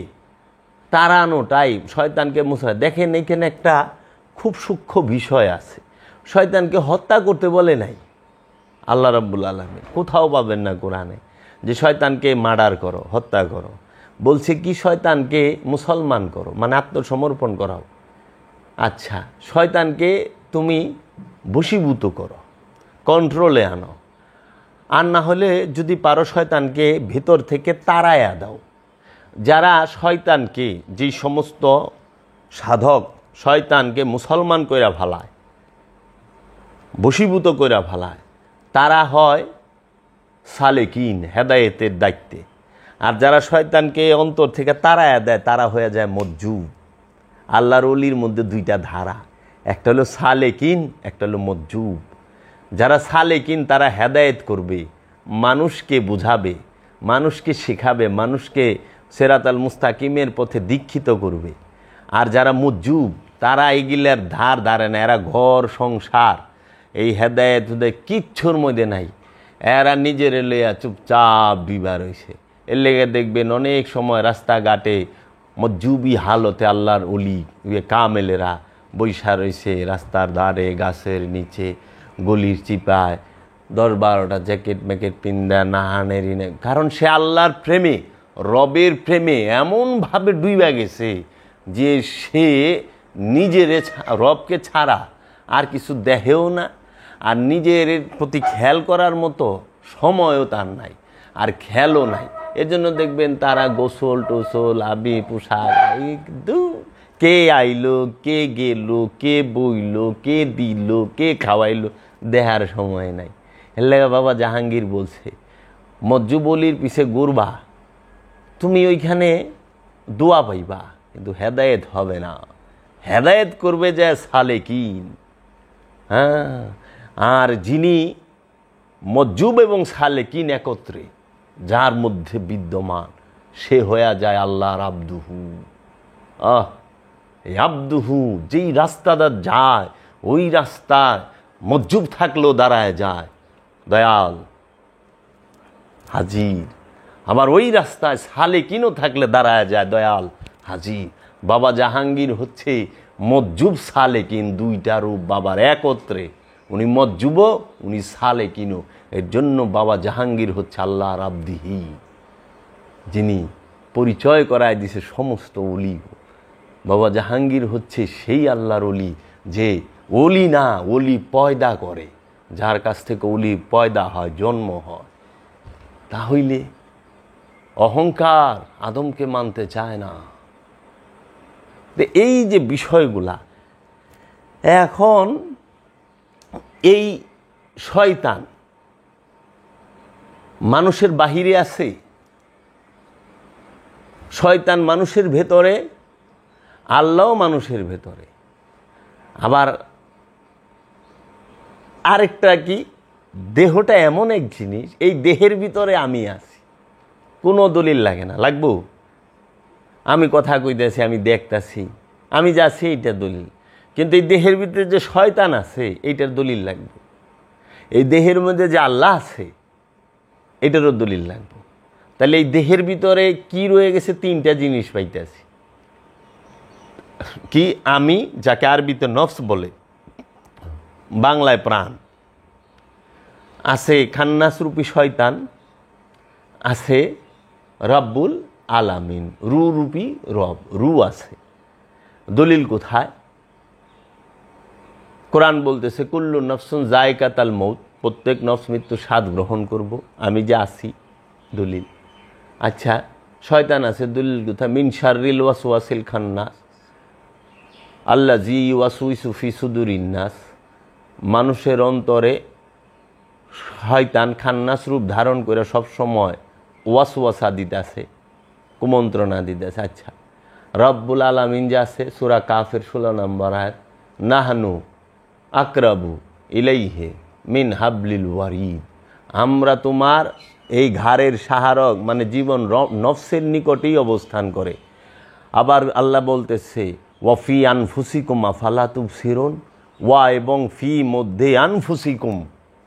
তাড়ানোটাই, শয়তানকে মুছা, দেখেন এখানে একটা খুব সূক্ষ্ম বিষয় আছে। শয়তানকে হত্যা করতে বলে নাই আল্লাহ রাব্বুল আলামিন, কোথাও পাবেন না কোরআনে যে শয়তানকে মার্ডার করো, হত্যা করো। বলছে কি, শয়তানকে মুসলমান করো, মানে আত্মসমর্পণ করাও। আচ্ছা, শয়তানকে তুমি বশীভূত করো, কন্ট্রোলে আনো। আর না হলে যদি পারো শয়তানকে ভেতর থেকে তাড়ায়া দাও। যারা শয়তানকে, যে সমস্ত সাধক শয়তানকে মুসলমান কইরা ফালায়, বশীভূত কইরা ফালায়, তারা হয় সালেকিন, হেদায়েতের দায়িত্বে। আর যারা শয়তানকে অন্তর থেকে তাড়ায়া দেয়, তারা হয়ে যায় মজ্জুব। আল্লাহর ওলির মধ্যে দুইটা ধারা, একটা হলো সালেকিন, একটা হলো মজ্জুব। যারা সালেকিন তারা হেদায়েত করবে, মানুষকে বুঝাবে, মানুষকে শেখাবে, মানুষকে সিরাতাল মুস্তাকিমের পথে দীক্ষিত করবে। আর যারা মজ্জুব, তারা এগুলার ধার ধারে না, এরা ঘর সংসার এই হেদায়েত কিচ্ছুর মধ্যে নাই। এরা নিজের লইয়া চুপচাপ বিবার হয়েছে। এর লেগে দেখবেন অনেক সময় রাস্তাঘাটে মজ্জুবি হালতে আল্লাহর ওলি কামেলেরা বৈশা রয়েছে রাস্তার ধারে, গাছের নিচে, গলির চিপায়, 10-12টা জ্যাকেট ম্যাকেট পিন্দা, নাহানেরই নেই। কারণ সে আল্লাহর প্রেমে, রবের প্রেমে এমনভাবে ডুইবা গেছে যে সে নিজের রবকে ছাড়া আর কিছু দেখেও না, আর নিজের প্রতি খেয়াল করার মতো সময়ও তার নাই, আর খেয়ালও নাই। এজন্য দেখবেন তারা গোসল টোসল, আবি পোশাক, কে আইলো, কে গেল, কে বইলো, কে দিল, কে খাওয়াইলো, দেহার সময় নাই। হেলে বাবা জাহাঙ্গীর বলছে, মজ্জুবলির পিছে ঘুরবা, তুমি ওইখানে দোয়া পাইবা, কিন্তু হেদায়েত হবে না। হেদায়েত করবে যে সালেকিন। হ্যাঁ, আর যিনি মজ্জুব এবং সালেকিন একত্রে যার মধ্যে বিদ্যমান, সে হয়ে যায় আল্লাহর আব্দুহু। এই আব্দুহু যেই রাস্তাটা যায়, ওই রাস্তায় মজ্জুব থাকলেও দাঁড়ায় যায় দয়াল হাজির। আবার ওই রাস্তায় সালেকিনও থাকলে দাঁড়ায় যায় দয়াল হাজির। বাবা জাহাঙ্গীর হচ্ছে মজ্জুব সালেকিন, দুইটা রূপ বাবার একত্রে। উনি মজ্জুবও, উনি সালেকিনও। এর জন্য বাবা জাহাঙ্গীর হচ্ছে আল্লাহর আব্দিহি, যিনি পরিচয় করায় দিছে সমস্ত ওলি। বাবা জাহাঙ্গীর হচ্ছে সেই আল্লাহর ওলি যে ওলি না, ওলি পয়দা করে, যার কাছ থেকে ওলি পয়দা হয়, জন্ম হয়। তাহলে অহংকার আদমকে মানতে চায় না। এই যে বিষয়গুলা, এখন এই শয়তান মানুষের বাহিরে আছে, শয়তান মানুষের ভেতরে, আল্লাহ মানুষের ভেতরে। আবার আরেকটা কি, দেহটা এমন এক জিনিস, এই দেহের ভিতরে আমি আছি, কোনো দলিল লাগে না। লাগবো আমি কথা কইতেছি, আমি দেখতেছি, আমি যাচ্ছি, এইটা দলিল। কিন্তু এই দেহের ভিতরে যে শয়তান আছে, এইটার দলিল লাগবে। এই দেহের মধ্যে যে আল্লাহ আছে, এটারও দলিল লাগবে। তাহলে এই দেহের ভিতরে কি রয়ে গেছে? 3টা জিনিস পাইতেছি। কি? আমি, যাকে আরবিতে নফস বলে, বাংলায় প্রাণ, আছে খান্নাস রূপী শয়তান, আছে রব্বুল আলামিন রূপী রব, রু আছে। দলিল কোথায়? কোরআন বলতেছে কুল্লু নফসুন যায়কাতুল মউত, প্রত্যেক নফস মৃত্যু স্বাদ গ্রহণ করব। আমি যে আছি, দলিল। আচ্ছা, শয়তান আছে, দলিল কোথায়? মিন শাররিল ওয়াসওয়াসিল খান্নাস আল্লাযী ইউওয়াসউইসু ফি সুদুরিন নাস, মানুষের অন্তরে শয়তান খান্নাস রূপ ধারণ করে সবসময় ওয়াসওয়াসা দিতেছে, কুমন্ত্রণা দিতেছে। আচ্ছা, রব্বুল আলামিন যে আছে, সূরা কাফের 16 নম্বর আয়াত, নাহনু আকরাবু ইলাইহি মিন হাবলিল ওয়ারিদ, আমরা তোমার এই ঘাড়ের সাহারক মানে জীবন নফসের নিকটেই অবস্থান করে। আবার আল্লাহ বলতেছে ওয়াফি আনফুসিকুম আফালা তুবসিরুন, ওয়া এবং ফি মধ্যে আনফুসিকুম,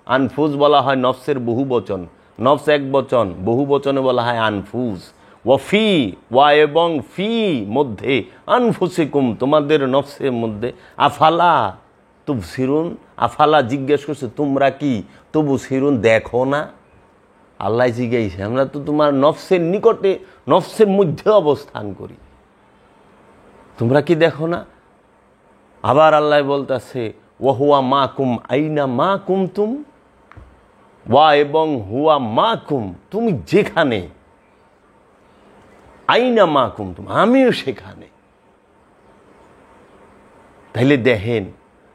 আনফুস বলা হয় নফসের বহু বচন, নফস এক বচন, বহু বচনে বলা হয় আনফুস। ওয়াফি, ওয়া এবং ফি মধ্যে, আনফুসিকুম তোমাদের নফসের মধ্যে, আফালা তুবসিরুন, আফালা জিজ্ঞেস করছে তোমরা কি তুবসিরুন দেখো না? আল্লাহ জিজ্ঞাসা, আমরা তো তোমার নফসের নিকটে, নফসের মধ্যে অবস্থান করি, তোমরা কি দেখো না? আবার আল্লাহ বলতেছে ওয়াহুয়া মাকুম আইনা মা কুমতুম, ওয়া এবং হুয়া মাকুম তুমি যেখানে, আইনা মা কুমতুম আমিও সেখানে। তাইলে দেখেন,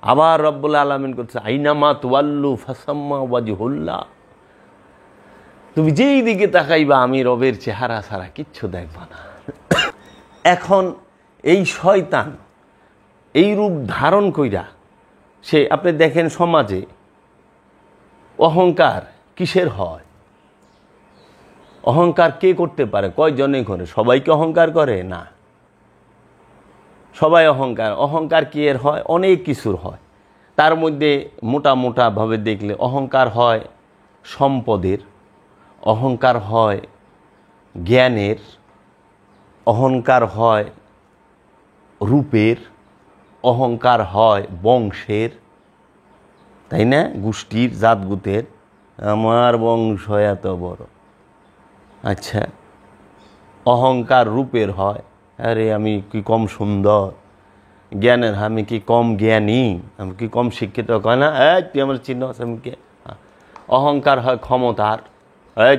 আবার রব্বুল আলামিন করছে আইনা মা তুয়াল্লু ফাসাম্মা ওয়াজহুল্লাহ, তুমি যেই দিকে তাকাইবা আমি রবের চেহারা ছাড়া কিচ্ছু দেখবা না। এখন এই শয়তান এই রূপ ধারণ কইরা সে, আপনি দেখেন সমাজে অহংকার কিসের হয়? অহংকার কে করতে পারে? কয়জনে করে? সবাই কি অহংকার করে? না, সবাই অহংকার, অহংকার কি এর হয়? অনেক কিছুর হয়। তার মধ্যে মোটাভাবে দেখলে অহংকার হয় সম্পদের, অহংকার হয় জ্ঞানের, অহংকার হয় রূপের, অহংকার হয় বংশের, তাই না? গোষ্ঠীর, জাতগুতের, আমার বংশ এত বড়। আচ্ছা, অহংকার রূপের হয়, আরে আমি কি কম সুন্দর, জ্ঞানের, আমি কি কম জ্ঞানী, আমি কি কম শিক্ষিত, কয় না তুই আমার চিনস, আমি কে? অহংকার হয় ক্ষমতার,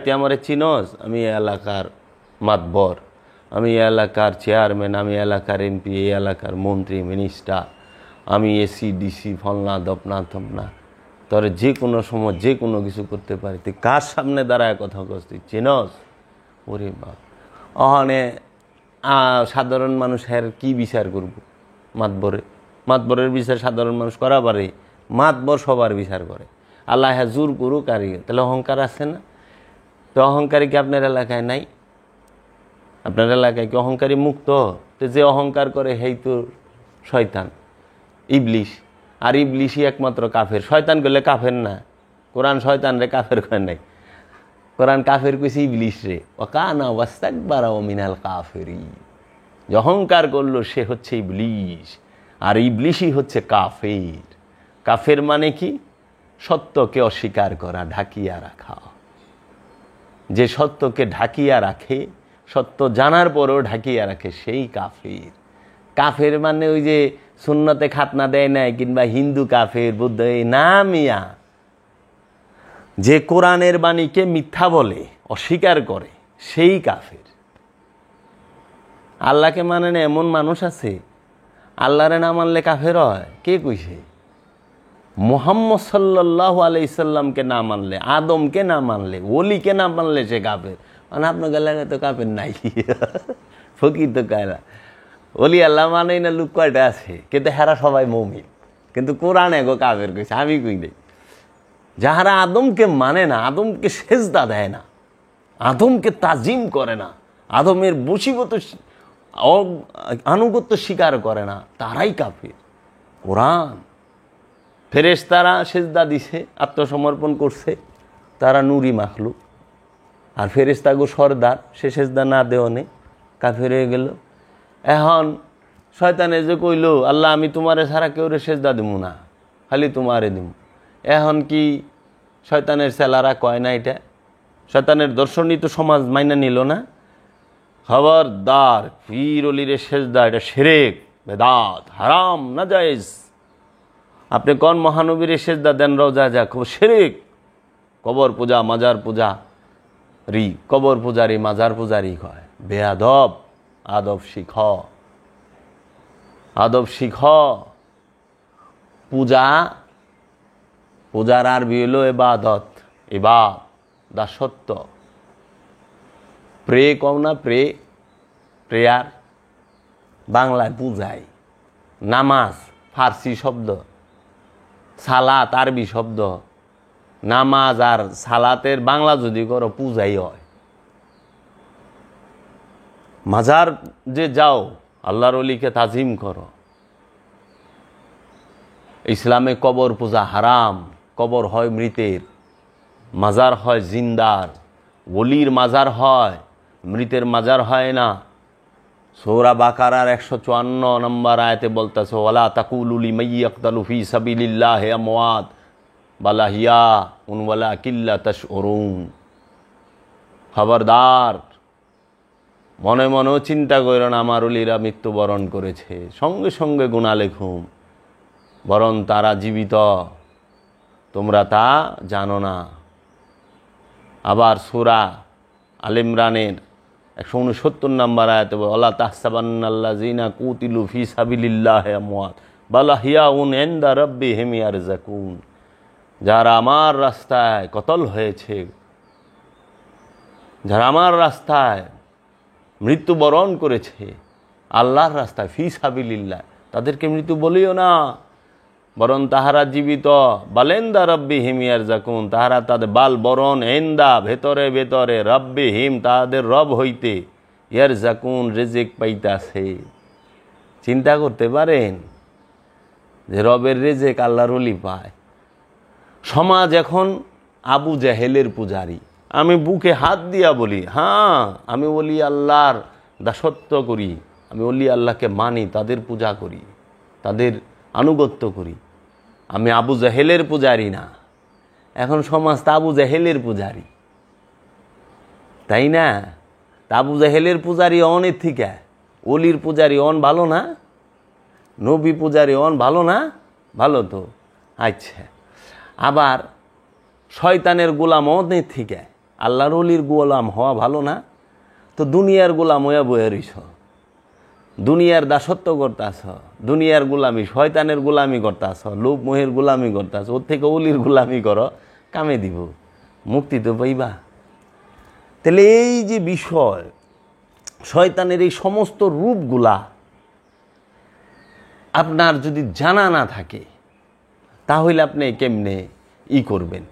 তুই আমার চিনস, আমি এলাকার মাতবর, আমি এলাকার চেয়ারম্যান, আমি এলাকার এমপি, এই এলাকার মন্ত্রী মিনিস্টার, আমি এসি ডিসি ফলনা দপনা থপনা, তোর যে কোনো সময় যে কোনো কিছু করতে পারি। তুই কার সামনে দাঁড়ায় কথা কস, তুই চিনস? ওরে বাপ! অহনে সাধারণ মানুষ হ্যার কি বিচার করব? মাতবরের বিচার সাধারণ মানুষ করা পারে? মাতবর সবার বিচার করে। আল্লাহ হ্যাঁ জোর করুক আর, তাহলে অহংকার আছে না? তো অহংকারী কি আপনার এলাকায় নাই? আপনার এলাকায় কি অহংকারী মুক্ত? তো যে অহংকার করে হেই তো শয়তান, ইবলিশ। আর ইবলিশই একমাত্র কাফের। শয়তান করলে কাফের না। কোরআন শয়তান রে কাফের কয় নাই, কোরআন কাফের কইছে ইবলিশ রে। ওয়াকানা ওয়াস্তাকবারা ওয়া মিনাল কাফিরিন, অহংকার করলো সে হচ্ছে ইবলিশ, আর ইবলিশই হচ্ছে কাফের। কাফের মানে কি? সত্যকে অস্বীকার করা, ঢাকিয়া রাখা। যে সত্যকে ঢাকিয়া রাখে, সত্য জানার পরেও ঢাকিয়া রাখে, সেই কাফের। কাফের মানে ওই যে সুন্নতে খাতনা দেয় নাই, কিংবা হিন্দু কাফের, বুদ্ধ, এই না মিয়া। যে কোরআনের বাণীকে মিথ্যা বলে, অস্বীকার করে, সেই কাফের। আল্লাহকে মানে না এমন মানুষ আছে, আল্লাহরে না মানলে কাফের হয়? কে কইছে? মুহাম্মদ সাল্লাল্লাহু আলাইহি সাল্লামকে না মানলে, আদমকে না মানলে, ওলিকে না মানলে সে কাফের। মানে আপনার এলাকায় তো কাফের নাই, ফকির তো কায়রা। ওলি আল্লাহ মানেই না লোক কয়টা আছে, কিন্তু হেরা সবাই মুমিন। কিন্তু কোরআন এগো কাফের কইছে, আমি কই নাই। যাহারা আদমকে মানে না, আদমকে সেজদা দেয় না, আদমকে তাজিম করে না, আদমের বশীগত আনুগত্য স্বীকার করে না, তারাই কাফের। কোরআন, ফেরেশতারা সেজদা দিছে, আত্মসমর্পণ করছে, তারা নূরি মাখলুক। আর ফেরেশতাগো সর্দার, সে সেজদা না দেওয়ানে কাফের হয়ে গেল। এখন শয়তানে যে কইল আল্লাহ আমি তোমারে ছাড়া কেউরে সেজদা দিব না, খালি তোমারে দিব। এখন কি শয়তানের ছেলারা কয় না এটা? শয়তানের দর্শনই তো সমাজ মাইনা নিল না। খবরদার, পীর অলিরে সেজদা এটা শিরক, বেদাত, হারাম, নাজায়েজ। আপনি কোন মহানবীরে সেজদা দেন রওজা যা, শিরক। কবর পূজা, মাজার পূজা রি, কবর পূজারি মাজার পূজারি কয়। বেয়াদব, আদব শিখ, আদব শিখ। পূজা, পূজার আরবি হলো ইবাদত, ইবাদ, দাসত্ব। প্রে কম না, প্রেয়ার বাংলায় পূজাই। নামাজ ফার্সি শব্দ, সালাত আরবি শব্দ। নামাজ আর সালাতের বাংলা যদি করো পূজাই হয়। মাজার যে যাও, আল্লাহর ওলিকে তাজিম করো। ইসলামে কবর পূজা হারাম। কবর হয় মৃতের, মাজার হয় জিন্দার। ওলির মাজার হয়, মৃতের মাজার হয় না। সূরা বাকারার 154 নম্বর আয়াতে বলতেছে, ওয়ালা তাকুলু লিমান ইয়াকতালু ফি সাবিলিল্লাহি আমওয়াত বাল আহইয়াউন ওয়ালাকিন লা তাশউরুন। খবরদার, মনে মনেও চিন্তা করো না আমার ওলিরা মৃত্যুবরণ করেছে, সঙ্গে সঙ্গে গুনাহ লেখুম, বরং তারা জীবিত, তোমরা তা জানো না। আবার সূরা আল ইমরানের 169 নম্বর আয়াতে বলে, ওয়ালা তাহসাবান্নাল্লাযিনা কুতিলু ফি সাবিলিল্লাহি আমওয়াত বাল আহইয়াউন ইনদা রাব্বিহিম ইয়ারযাকুন। যারা আমার রাস্তায় কতল হয়েছে, যারা আমার রাস্তায় মৃত্যুবরণ করেছে, আল্লাহর রাস্তায়, ফি সাবিলিল্লাহ, তাদেরকে মৃত্যু বলিও না, বরং তাহারা জীবিত। বালেন্দা রাব্বিহিম ইয়ারযাকুন, তাহারা তাদের বাল বরণ, এন্দা ভেতরে ভেতরে, রাব্বিহিম তাদের রব হইতে, ইয়ারযাকুন রিজিক পাইতাছে। চিন্তা করতে পারেন যে রবের রিজিক আল্লাহর ওলি পায়। সমাজ এখন আবু জাহেলের পূজারি। আমি বুকে হাত দিয়া বলি, হ্যাঁ আমি ওলি আল্লাহর দাসত্ব করি, আমি ওলি আল্লাহকে মানি, তাদের পূজা করি, তাদের আনুগত্য করি, আমি আবু জাহেলের পূজারি না। এখন সমাজ তা আবু জাহেলের পূজারি, তাই না? তা আবু জাহেলের পূজারি অনের থেকে ওলির পূজারি অন ভালো না? নবী পূজারি অন ভালো না? ভালো তো। আচ্ছা, আবার শয়তানের গোলাম অনের থেকে আল্লাহর ওলির গোলাম হওয়া ভালো না? তো দুনিয়ার গোলাম হইয়া বইয়া রইছ, দুনিয়ার দাসত্ব করতেছ, দুনিয়ার গোলামি, শয়তানের গোলামি করতেছ, লোভ মোহের গোলামি করতেছ। ওর থেকে ওলির গোলামি করো, কামে দিব, মুক্তি তো পাইবা। তাহলে এই যে বিষয়, শয়তানের এই সমস্ত রূপগুলা আপনার যদি জানা না থাকে, তাহলে আপনি কেমনে করবেন?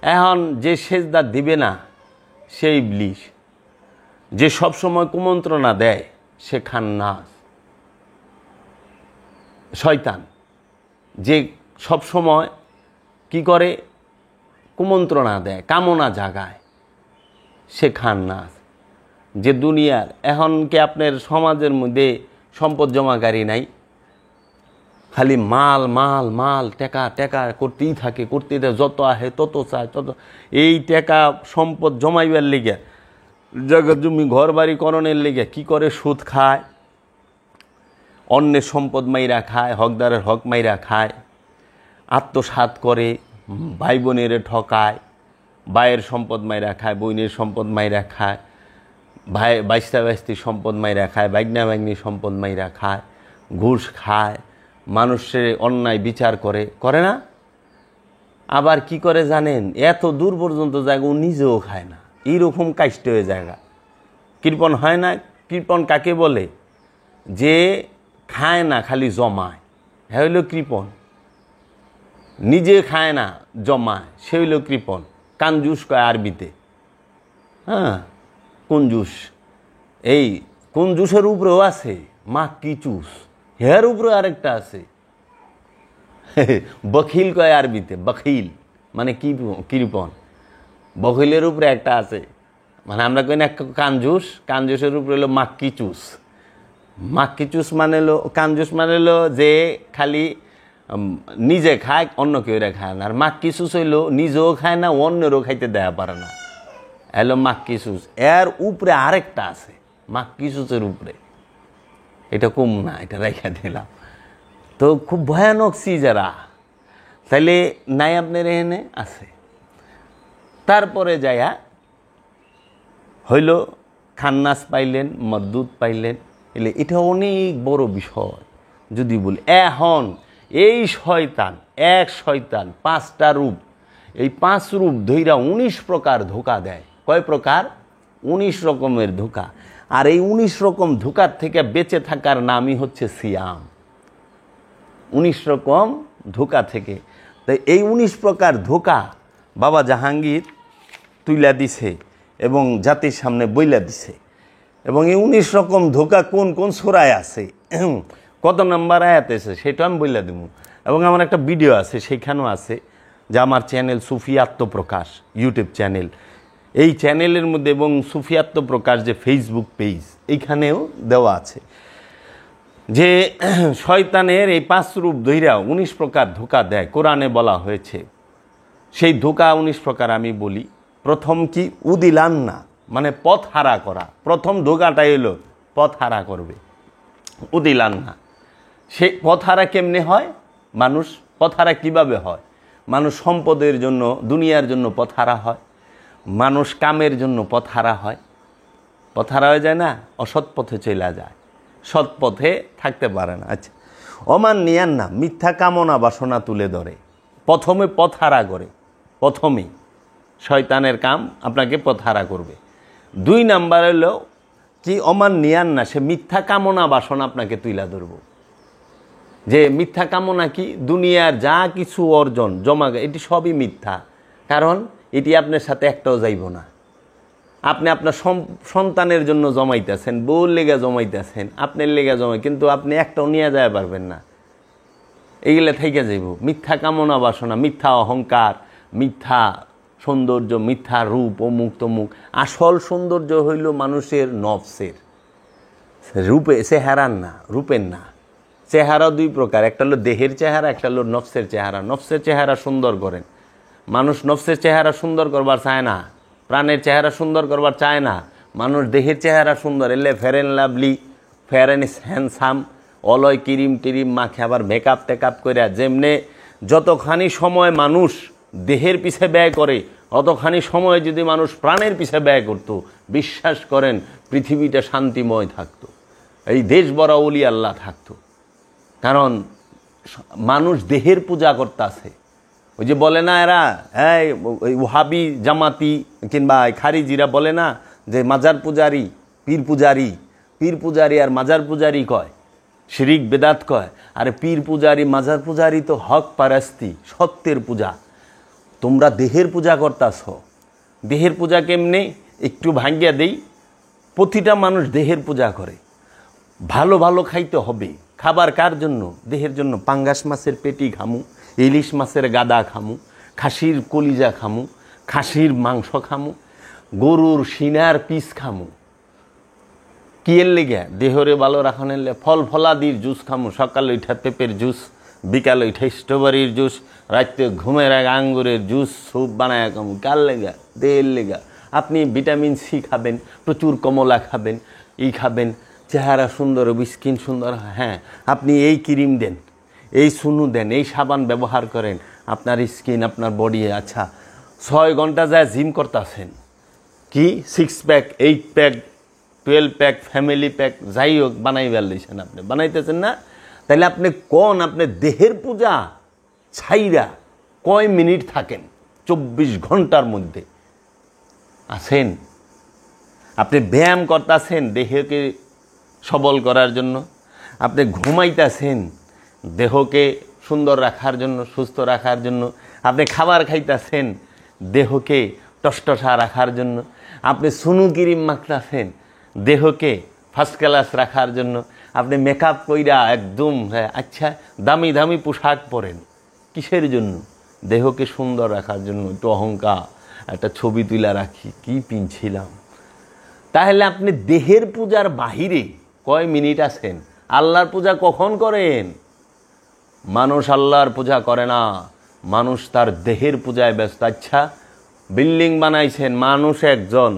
এখন যে সেজদা দিবে না সে ইবলিশ, যে সবসময় কুমন্ত্রণা দেয় সে খান্নাস, শয়তান। যে সবসময় কি করে? কুমন্ত্রণা দেয়, কামনা জাগায়, সে খান্নাস। যে দুনিয়ার, এখন কি আপনার সমাজের মধ্যে সম্পদ জমাকারী নাই? খালি মাল মাল মাল, টাকা টাকা করতেই থাকে, করতে থাকে, যত আহে তত চায়, তত। এই টাকা সম্পদ জমাইবার লেগে, জায়গা জমি ঘর বাড়ি করণের লেগে কি করে? সুদ খায়, অন্যের সম্পদ মাইরা খায়, হকদারের হক মাইরা খায়, আত্মসাৎ করে, ভাই বোনের ঠকায়, ভাইয়ের সম্পদ মাইরা খায়, বোনের সম্পদ মাইরা খায়, ভাই বাইস্তা বাইস্তির সম্পদ মাইরা খায়, বাইগনা বাইগনির সম্পদ মাইরা খায়, ঘুষ খায়, মানুষের অন্যায় বিচার করে, করে না? আবার কি করে জানেন? এত দূর পর্যন্ত জায়গা ও নিজেও খায় না, এইরকম কাষ্ট হয়ে জায়গা। কৃপণ হয় না? কৃপণ কাকে বলে? যে খায় না, খালি জমায়, হ্যাঁ হইল কৃপণ। নিজে খায় না, জমায়, সে হইল কৃপণ। কানজুস কয় আরবিতে, হ্যাঁ, কুঞ্জুস। এই কুঞ্জুসের উপরেও আছে মাক্কি চুস, হের উপরে আরেকটা আছে বখিল কয় আরবিতে, বখিল মানে কি? কৃপণ। বখিলের উপরে একটা আছে, মানে আমরা কই না কাঞ্জুস, কাঞ্জুসের উপরে হলো মাক্কি চুস। মাক্কি চুস মানে হলো, কাঞ্জুস মানে হলো যে খালি নিজে খায়, অন্য কেউ খায় না। আর মাক্কি চুস হইলো নিজেও খায় না, অন্যেরও খাইতে দেয়া পারে না, এলো মাক্কি চুস। এর উপরে আরেকটা আছে মাক্কি চুসের উপরে, এটা কম না, এটা রেখা দিলাম। তো খুব ভয়ানক চিজ এরা, তাইলে নাই আপনার এখানে আছে। তারপরে যাইয়া হইল খান্নাস পাইলেন, মদ্দুত পাইলেন, এলে এটা অনেক বড় বিষয় যদি বলি। এখন এই শয়তান, এক শয়তান 5টা রূপ, এই 5 রূপ ধইরা 19 প্রকার ধোঁকা দেয়। কয় প্রকার? 19 রকমের ধোঁকা। আর এই 19 রকম ধোঁকার থেকে বেঁচে থাকার নামই হচ্ছে সিয়াম। 19 রকম ধোঁকা থেকে। তাই এই 19 প্রকার ধোঁকা বাবা জাহাঙ্গীর তুইলা দিছে এবং জাতির সামনে বইলা দিছে। এবং এই 19 রকম ধোঁকা কোন কোন সূরায় আছে, কত নাম্বার আয়াত আছে, সেটা আমি বইলা দেবো। এবং আমার একটা ভিডিও আছে, সেইখানেও আছে, যে আমার চ্যানেল সুফি আত্মপ্রকাশ ইউটিউব চ্যানেল, এই চ্যানেলের মধ্যে এবং সুফি আত্মপ্রকাশ যে ফেসবুক পেজ, এইখানেও দেওয়া আছে যে শয়তানের এই 5 রূপ ধইরা 19 প্রকার ধোঁকা দেয়। কোরআনে বলা হয়েছে সেই ধোঁকা 19 প্রকার আমি বলি। প্রথম কি? উদিলান্না, মানে পথ হারা করা। প্রথম ধোঁকাটাই হলো পথ হারা করবে, উদিলান্না। সেই পথ হারা কেমনে হয়? মানুষ পথ হারা কীভাবে হয়? মানুষ সম্পদের জন্য, দুনিয়ার জন্য পথ হারা হয়, মানুষ কামের জন্য পথ হারা হয়। পথ হারা হয়ে যায় না, অসৎ পথে চলে যায়, সৎ পথে থাকতে পারে না। আচ্ছা, অমান নিয়ান না, মিথ্যা কামনা বাসনা তুলে ধরে, প্রথমে পথ হারা করে। প্রথমেই শয়তানের কাম আপনাকে পথ হারা করবে। 2 নাম্বার হলো কি? অমান নিয়ান না, সে মিথ্যা কামনা বাসনা আপনাকে তুলে ধরব। যে মিথ্যা কামনা কি? দুনিয়ার যা কিছু অর্জন জমা, এটি সবই মিথ্যা। কারণ এটি আপনার সাথে একটাও যাইব না। আপনি আপনার সন্তানের জন্য জমাইতেছেন, বউর লেগা জমাইতেছেন, আপনার লেগা জমাই, কিন্তু আপনি একটাও নিয়ে যায় পারবেন না। এইগুলা থেকে যাইব। মিথ্যা কামনা বাসনা, মিথ্যা অহংকার, মিথ্যা সৌন্দর্য, মিথ্যা রূপ, অমুক তমুক। আসল সৌন্দর্য হইল মানুষের নফসের, রূপে, চেহারার না, রূপের না। চেহারা 2 প্রকার, একটা হলো দেহের চেহারা, একটা হলো নফসের চেহারা। নফসের চেহারা সুন্দর করেন, মানুষ নফসের চেহারা সুন্দর করবার চায় না, প্রাণের চেহারা সুন্দর করবার চায় না। মানুষ দেহের চেহারা সুন্দর, এলে fair and lovely, fair and handsome, Olay cream টিরিম মাখে, আবার মেকআপ টেকআপ করে। যেমনে যতখানি সময় মানুষ দেহের পিছে ব্যয় করে, অতখানি সময় যদি মানুষ প্রাণের পিছে ব্যয় করত, বিশ্বাস করেন পৃথিবীটা শান্তিময় থাকতো, এই দেশ বড় ওলি আল্লাহ থাকতো। কারণ মানুষ দেহের পূজা করতেছে। ওই যে বলে না এরা, হ্যাঁ, ওহাবি জামাতি কিংবা খারিজিরা বলে না যে মাজার পূজারি, পীর পূজারি, পীর পূজারি আর মাজার পূজারি কয়, শিরিক বেদাত কয়। আরে পীর পূজারি মাজার পূজারি তো হক পারাস্তি, সত্যের পূজা। তোমরা দেহের পূজা করতেছ। দেহের পূজা কেমনে একটু ভাঙ্গিয়া দেই। প্রতিটা মানুষ দেহের পূজা করে। ভালো ভালো খাইতে হবে। খাবার কার জন্য? দেহের জন্য। পাঙ্গাস মাছের পেটি খামু, ইলিশ মাছের গাদা খামু, খাসির কলিজা খামু, খাসির মাংস খামু, গরুর সিনার পিস খামু। কি এর লেগে? দেহরে ভালো রাখনের লেগে। ফল ফলাদির জুস খামু, সকালে উঠা পেঁপের জুস, বিকালে উঠে স্ট্রবেরির জুস, রাত্রে ঘুমের আগে আঙ্গুরের জুস, স্যুপ বানায় খামু। কার লেগা? দেহের লেগা। আপনি ভিটামিন সি খাবেন, প্রচুর কমলা খাবেন, খাবেন, চেহারা সুন্দর হবে, স্কিন সুন্দর। হ্যাঁ, আপনি এই ক্রিম দেন, এই সুনু দেন, এই সাবান ব্যবহার করেন, আপনার স্কিন, আপনার বডি। আচ্ছা, 6 ঘন্টা যায় জিম করতেছেন, কি 6 pack, 8 pack, 12 pack, family pack, যাই হোক বানাই বেলছেন, আপনি বানাইতেছেন না? তাহলে আপনি কোন আপনি দেহের পূজা ছাইরা কয় মিনিট থাকেন 24 ঘন্টার মধ্যে? আছেন আপনি ব্যায়াম করতেছেন দেহকে সবল করার জন্য, আপনি ঘুমাইতেছেন দেহকে সুন্দর রাখার জন্য, সুস্থ রাখার জন্য, আপনি খাবার খাইতেছেন দেহকে টসটসা রাখার জন্য, আপনি সুনু ক্রিম মাখতেছেন দেহকে ফার্স্ট ক্লাস রাখার জন্য, আপনি মেকআপ কইরা একদম, আচ্ছা, দামি দামি পোশাক পরেন কিসের জন্য? দেহকে সুন্দর রাখার জন্য। একটু অহংকার, একটা ছবি তুলে রাখি, কি পিনছিলাম, তাহলে আপনি দেহের পূজার বাহিরে কয় মিনিট আছেন? আল্লাহর পূজা কখন করেন? মানুষ আল্লাহর পূজা করে না, মানুষ তার দেহের পূজায় ব্যস্ত। আচ্ছা, বিল্ডিং বানাইছেন, মানুষ একজন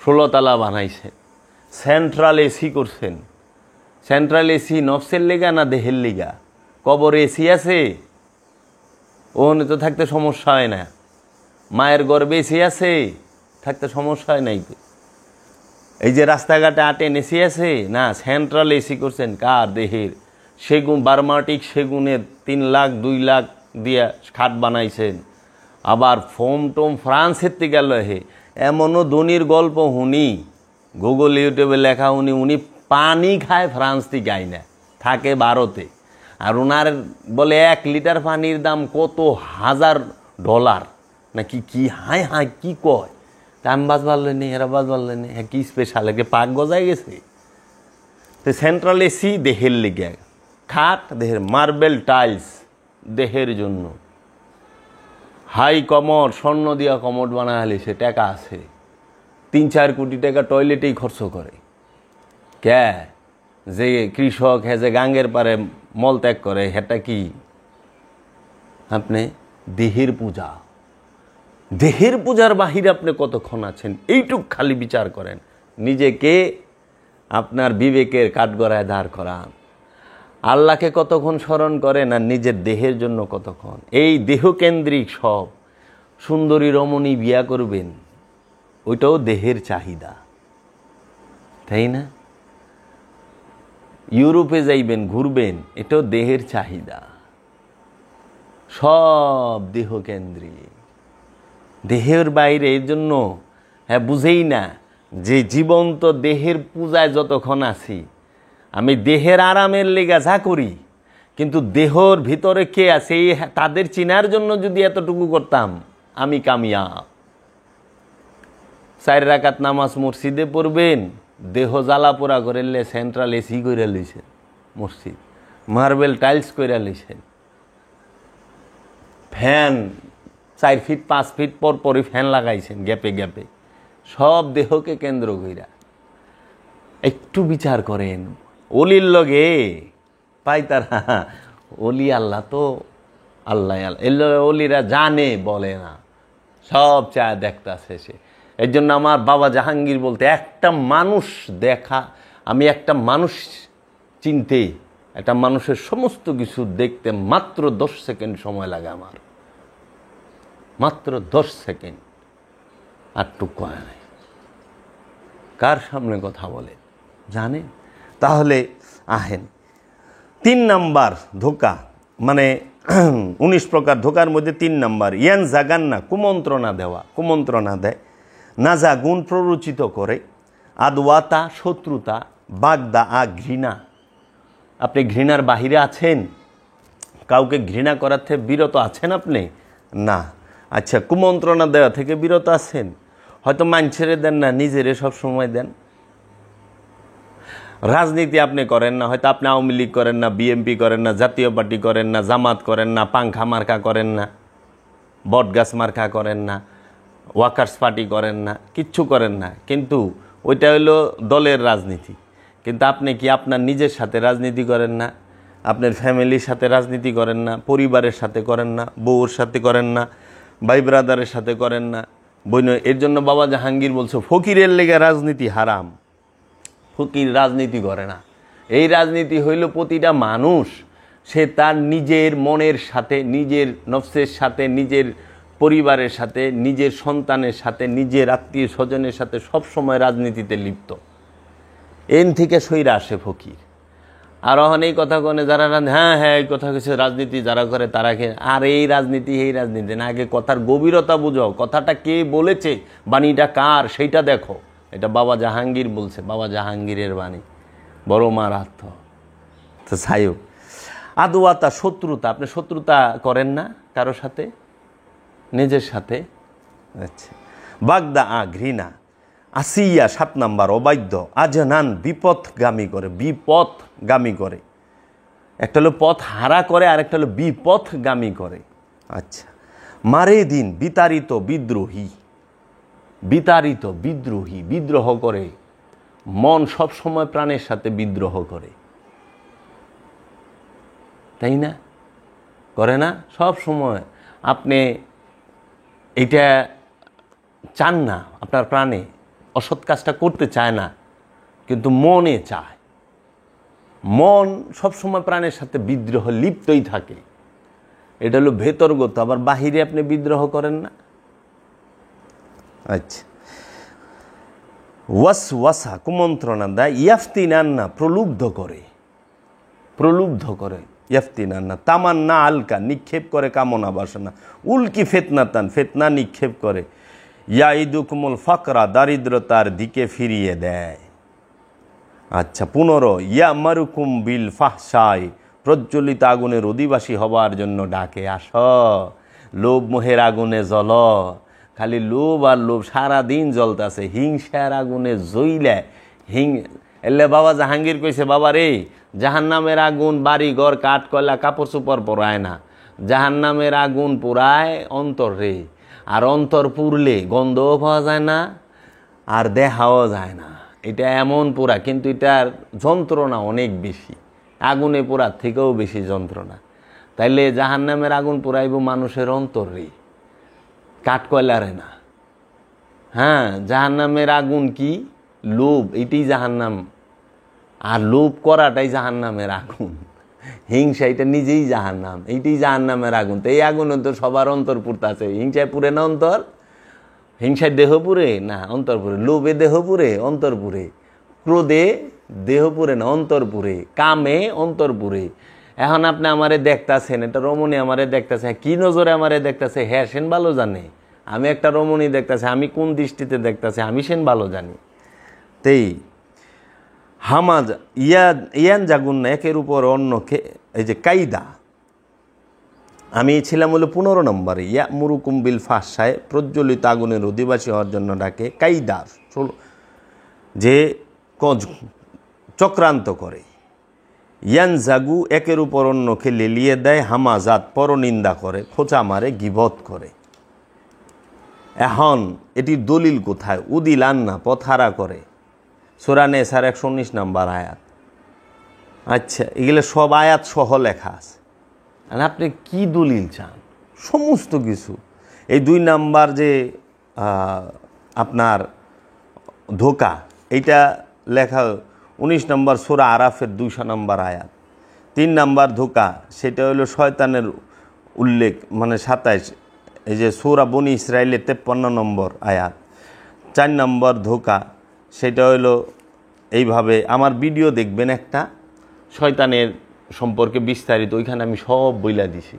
16 তলা বানাইছেন, সেন্ট্রাল এসি করছেন। সেন্ট্রাল এসি নফসের লিগা না দেহের লিগা? কবরে এসি আছে, ওখানে তো থাকতে সমস্যা হয় না। মায়ের গর্ভে এসি আছে, থাকতে সমস্যা হয় নাই। এই যে রাস্তাঘাটে আটেন এসি আছে না? সেন্ট্রাল এসি করছেন কার? দেহের। সেগুন, বার্মাটিক সেগুনের 3 লাখ 2 লাখ দিয়া খাট বানাইছেন। আবার ফোম টোম ফ্রান্সের থেকে গেল। হে এমনও ধনির গল্প শুনি, গুগল ইউটিউবে লেখা উনি, উনি পানি খায় ফ্রান্স থেকে আইনা, থাকে ভারতে। আর ওনার বলে 1 লিটার পানির দাম কত $1000 নাকি কি। হাই হাই কি কয়? তা আমি বাজ পারলেন নি, এরা বাজ পারলেন নি। হ্যাঁ, কি স্পেশাল, একে পাক গজায় গেছে। তো সেন্ট্রাল এসি দেহের লিগে, খাট দেহের, মার্বেল টাইলস দেহের জন্য, হাই কমোড, স্বর্ণ দিয়া কমোড বানায় সে টাকা আছে। 3-4 কোটি টাকা টয়লেটেই খরচ করে। কে? যে কৃষক, হ্যাঁ, যে গাঙ্গের পারে মল ত্যাগ করে, হেটা কি? আপনি দেহের পূজা, দেহের পূজার বাহিরে আপনি কতক্ষণ আছেন? এইটুক খালি বিচার করেন। নিজেকে আপনার বিবেকের কাঠগড়ায় দাঁড় করান। আল্লাহকে কতক্ষণ স্মরণ করেন আর নিজের দেহের জন্য কতক্ষণ? এই দেহকেন্দ্রিক সব। সুন্দরী রমণী বিয়া করবেন, ওইটাও দেহের চাহিদা, তাই না? ইউরোপে যাইবেন, ঘুরবেন, এটাও দেহের চাহিদা। সব দেহকেন্দ্রিক, দেহের বাইরে। এর জন্য হ্যাঁ বুঝেই না যে জীবন্ত দেহের পূজায় যতক্ষণ আছি, আমি দেহের আরামের লেগা যা করি, কিন্তু দেহর ভিতরে কে আছে এই তাদের চিনার জন্য যদি এতটুকু করতাম, আমি কামিয়াব। 4 রাকাত নামাজ মসজিদে পড়বেন, দেহ জ্বালা পোড়া করে সেন্ট্রাল এসি করে লইছেন, মসজিদ মার্বেল টাইলস করে লইছেন, ফ্যান 4 ফিট 5 ফিট পর পরই ফ্যান লাগাইছেন গ্যাপে গ্যাপে, সব দেহকে কেন্দ্র কইরা। একটু বিচার করেন। অলির লগে পাই তারা, অলি আল্লাহ তো আল্লাহ আল্লাহ, অলিরা জানে বলে না, সব চায় দেখতেছে সে। এর জন্য আমার বাবা জাহাঙ্গীর বলতে, একটা মানুষ দেখা, আমি একটা মানুষ চিনতে, একটা মানুষের সমস্ত কিছু দেখতে মাত্র 10 সেকেন্ড সময় লাগে আমার, মাত্র 10 সেকেন্ড। আর টুকু হয় নাই। কার সামনে কথা বলে জানেন? তাহলে আহেন 3 নাম্বার ধোকা, মানে 19 প্রকার ধোকার মধ্যে 3 নাম্বার, ইয়ান জাগান্না, কুমন্ত্রণা দেওয়া, কুমন্ত্রণা দেয়। নাজা, গুণ প্ররোচিত করে। আদওয়াতা, শত্রুতা। বাগদা, ঘৃণা। আপনি ঘৃণার বাহিরে আছেন? কাউকে ঘৃণা করার থেকে বিরত আছেন আপনি? না। আচ্ছা, কুমন্ত্রণা দেওয়া থেকে বিরত আছেন? হয়তো মানুষেরে দেন না, নিজেরে সব সময় দেন। রাজনীতি আপনি করেন না, হয়তো আপনি আওয়ামী লীগ করেন না, বিএনপি করেন না, জাতীয় পার্টি করেন না, জামাত করেন না, পাংখা মার্কা করেন না, বটগাছ মার্কা করেন না, ওয়ার্কার্স পার্টি করেন না, কিচ্ছু করেন না, কিন্তু ওইটা হলো দলের রাজনীতি। কিন্তু আপনি কি আপনার নিজের সাথে রাজনীতি করেন না? আপনার ফ্যামিলির সাথে রাজনীতি করেন না? পরিবারের সাথে করেন না? বউর সাথে করেন না? ভাই ব্রাদারের সাথে করেন না? বই। এর জন্য বাবা জাহাঙ্গীর বলছে, ফকিরের লেগে রাজনীতি হারাম। ফকির রাজনীতি করে না। এই রাজনীতি হইল প্রতিটা মানুষ সে তার নিজের মনের সাথে, নিজের নফসের সাথে, নিজের পরিবারের সাথে, নিজের সন্তানের সাথে, নিজের আত্মীয় স্বজনের সাথে সব সময় রাজনীতিতে লিপ্ত। এন থেকে সইরা আসে ফকির। আর অহন এই কথা কনে যারা, হ্যাঁ হ্যাঁ এই কথা কিছু রাজনীতি যারা করে তারাকে, আর এই রাজনীতি না, আগে কথার গভীরতা বুঝো, কথাটা কে বলেছে, বাণীটা কার সেইটা দেখো। এটা বাবা জাহাঙ্গীর বলছে, বাবা জাহাঙ্গীরের বাণী, বড় মারাত্মক। তো যাই হোক, আদওয়াতা, শত্রুতা। আপনি শত্রুতা করেন না কারোর সাথে? নিজের সাথে। আচ্ছা। বাগদা, ঘৃণা। আসিয়া, 7 নাম্বার, অবাধ্য। আজনান, বিপথগামী করে, বিপথগামী করে। একটা হলো পথ হারা করে, আর একটা হলো বিপথগামী করে। আচ্ছা। মারে দিন, বিতাড়িত, বিদ্রোহী। বিতাড়িত, বিদ্রোহী, বিদ্রোহ করে। মন সব সময় প্রাণের সাথে বিদ্রোহ করে, তাই না? করে না? সব সময় আপনি এটা চান না, আপনার প্রাণে অসৎ কাজটা করতে চায় না, কিন্তু মনে চায়। মন সবসময় প্রাণের সাথে বিদ্রোহ লিপ্তই থাকে। এটা হলো ভেতরগত। আবার বাহিরে আপনি বিদ্রোহ করেন না। আচ্ছা, ওয়াসওয়াসা কুমন্ত্রণা দেয়, ইয়াফতিনান্না প্রলুব্ধ করে, প্রলুব্ধ করে, ইয়াফতিনান্না তামান্না আলকা নিক্ষেপ করে কামনা বাসনা, উল্কি ফেতনাতান ফেতনা নিক্ষেপ করে, ইয়াইদুকুমুল ফাকরা দারিদ্রতার দিকে ফিরিয়ে দেয়। আচ্ছা, 15 ইয়ামারুকুম বিল ফাহশাই প্রজ্বলিত আগুনের অধিবাসী হবার জন্য ডাকে। আস, লোভ মোহের আগুনে জ্বল, খালি লোভ আর লোভ সারাদিন জ্বলতেছে, হিংসার আগুনে জ্বইলে এলে বাবা জাহাঙ্গীর কইছে, বাবা রে, জাহান্নামের আগুন বাড়ি ঘর কাঠ কয়লা কাপড় চোপড় পরায় না, জাহান্নামের আগুন পুরায় অন্তর রে। আর অন্তর পুরলে গন্ধও পাওয়া যায় না, আর দেখাও যায় না। এটা এমন পোড়া, কিন্তু এটার যন্ত্রণা অনেক বেশি, আগুনে পোড়ার থেকেও বেশি যন্ত্রণা। তাইলে জাহান্নামের আগুন পোড়াইব মানুষের অন্তর রে, কাঠ কয়লারে না। হ্যাঁ, জাহান্নামের আগুন কি? লোভ, এটাই জাহান্নাম। আর লোভ করাটাই জাহান্নামের আগুন। হিংসা এটা নিজেই জাহান্নাম, এইটাই জাহান্নামের আগুন। তো এই আগুনে তো সবার অন্তর পুড়তাছে। হিংসায় পুড়ে না অন্তর? হিংসায় দেহ পুড়ে না, অন্তর পুড়ে। লোভে দেহ পুড়ে, অন্তর পুড়ে। ক্রোধে দেহ পুড়ে না, অন্তর পুড়ে। কামে অন্তর পুড়ে। এখন আপনি আমারে দেখতাছেন, এটা রমণী আমারে দেখতাছে, কি নজরে আমারে দেখতাছে হ্যাঁ সেন ভালো জানে। আমি একটা রমণী দেখতাছে, আমি কোন দৃষ্টিতে দেখতাছে আমি সেন ভালো জানি। তেই হামাজ ইয়ান জাগুন না একের উপর অন্যকে, এই যে কায়দা, আমি ছিলাম হলো 15 নম্বরে। ইয়া মুরুকুম বিল ফাহশায় প্রজ্বলিত আগুনের অধিবাসী হওয়ার জন্য ডাকে। কায়দা যে চক্রান্ত করে। ইয়ান জাগু একের উপর অন্যকে লেলিয়ে দেয়। হামাজাত পরনিন্দা করে, খোঁচা মারে, গিবত করে। এখন এটির দলিল কোথায়? উদিল আন্না পথহারা করে, সূরা নেসার 119 নম্বর আয়াত। আচ্ছা, এগুলো সব আয়াত সহ লেখা আছে। আর আপনি কি দলিল চান? সমস্ত কিছু। এই 2 নাম্বার যে আপনার ধোকা, এইটা লেখা 19 নম্বর সূরা আরাফের 200 নম্বর আয়াত। 3 নাম্বার ধোকা, সেটা হলো শয়তানের উল্লেখ, মানে 27, এই যে সূরা বনি ইসরাইলের 53 নম্বর আয়াত। 4 নম্বর ধোকা, সেটা হলো এইভাবে, আমার ভিডিও দেখবেন একটা শয়তানের সম্পর্কে বিস্তারিত, ওইখানে আমি সব বইলা দিছি।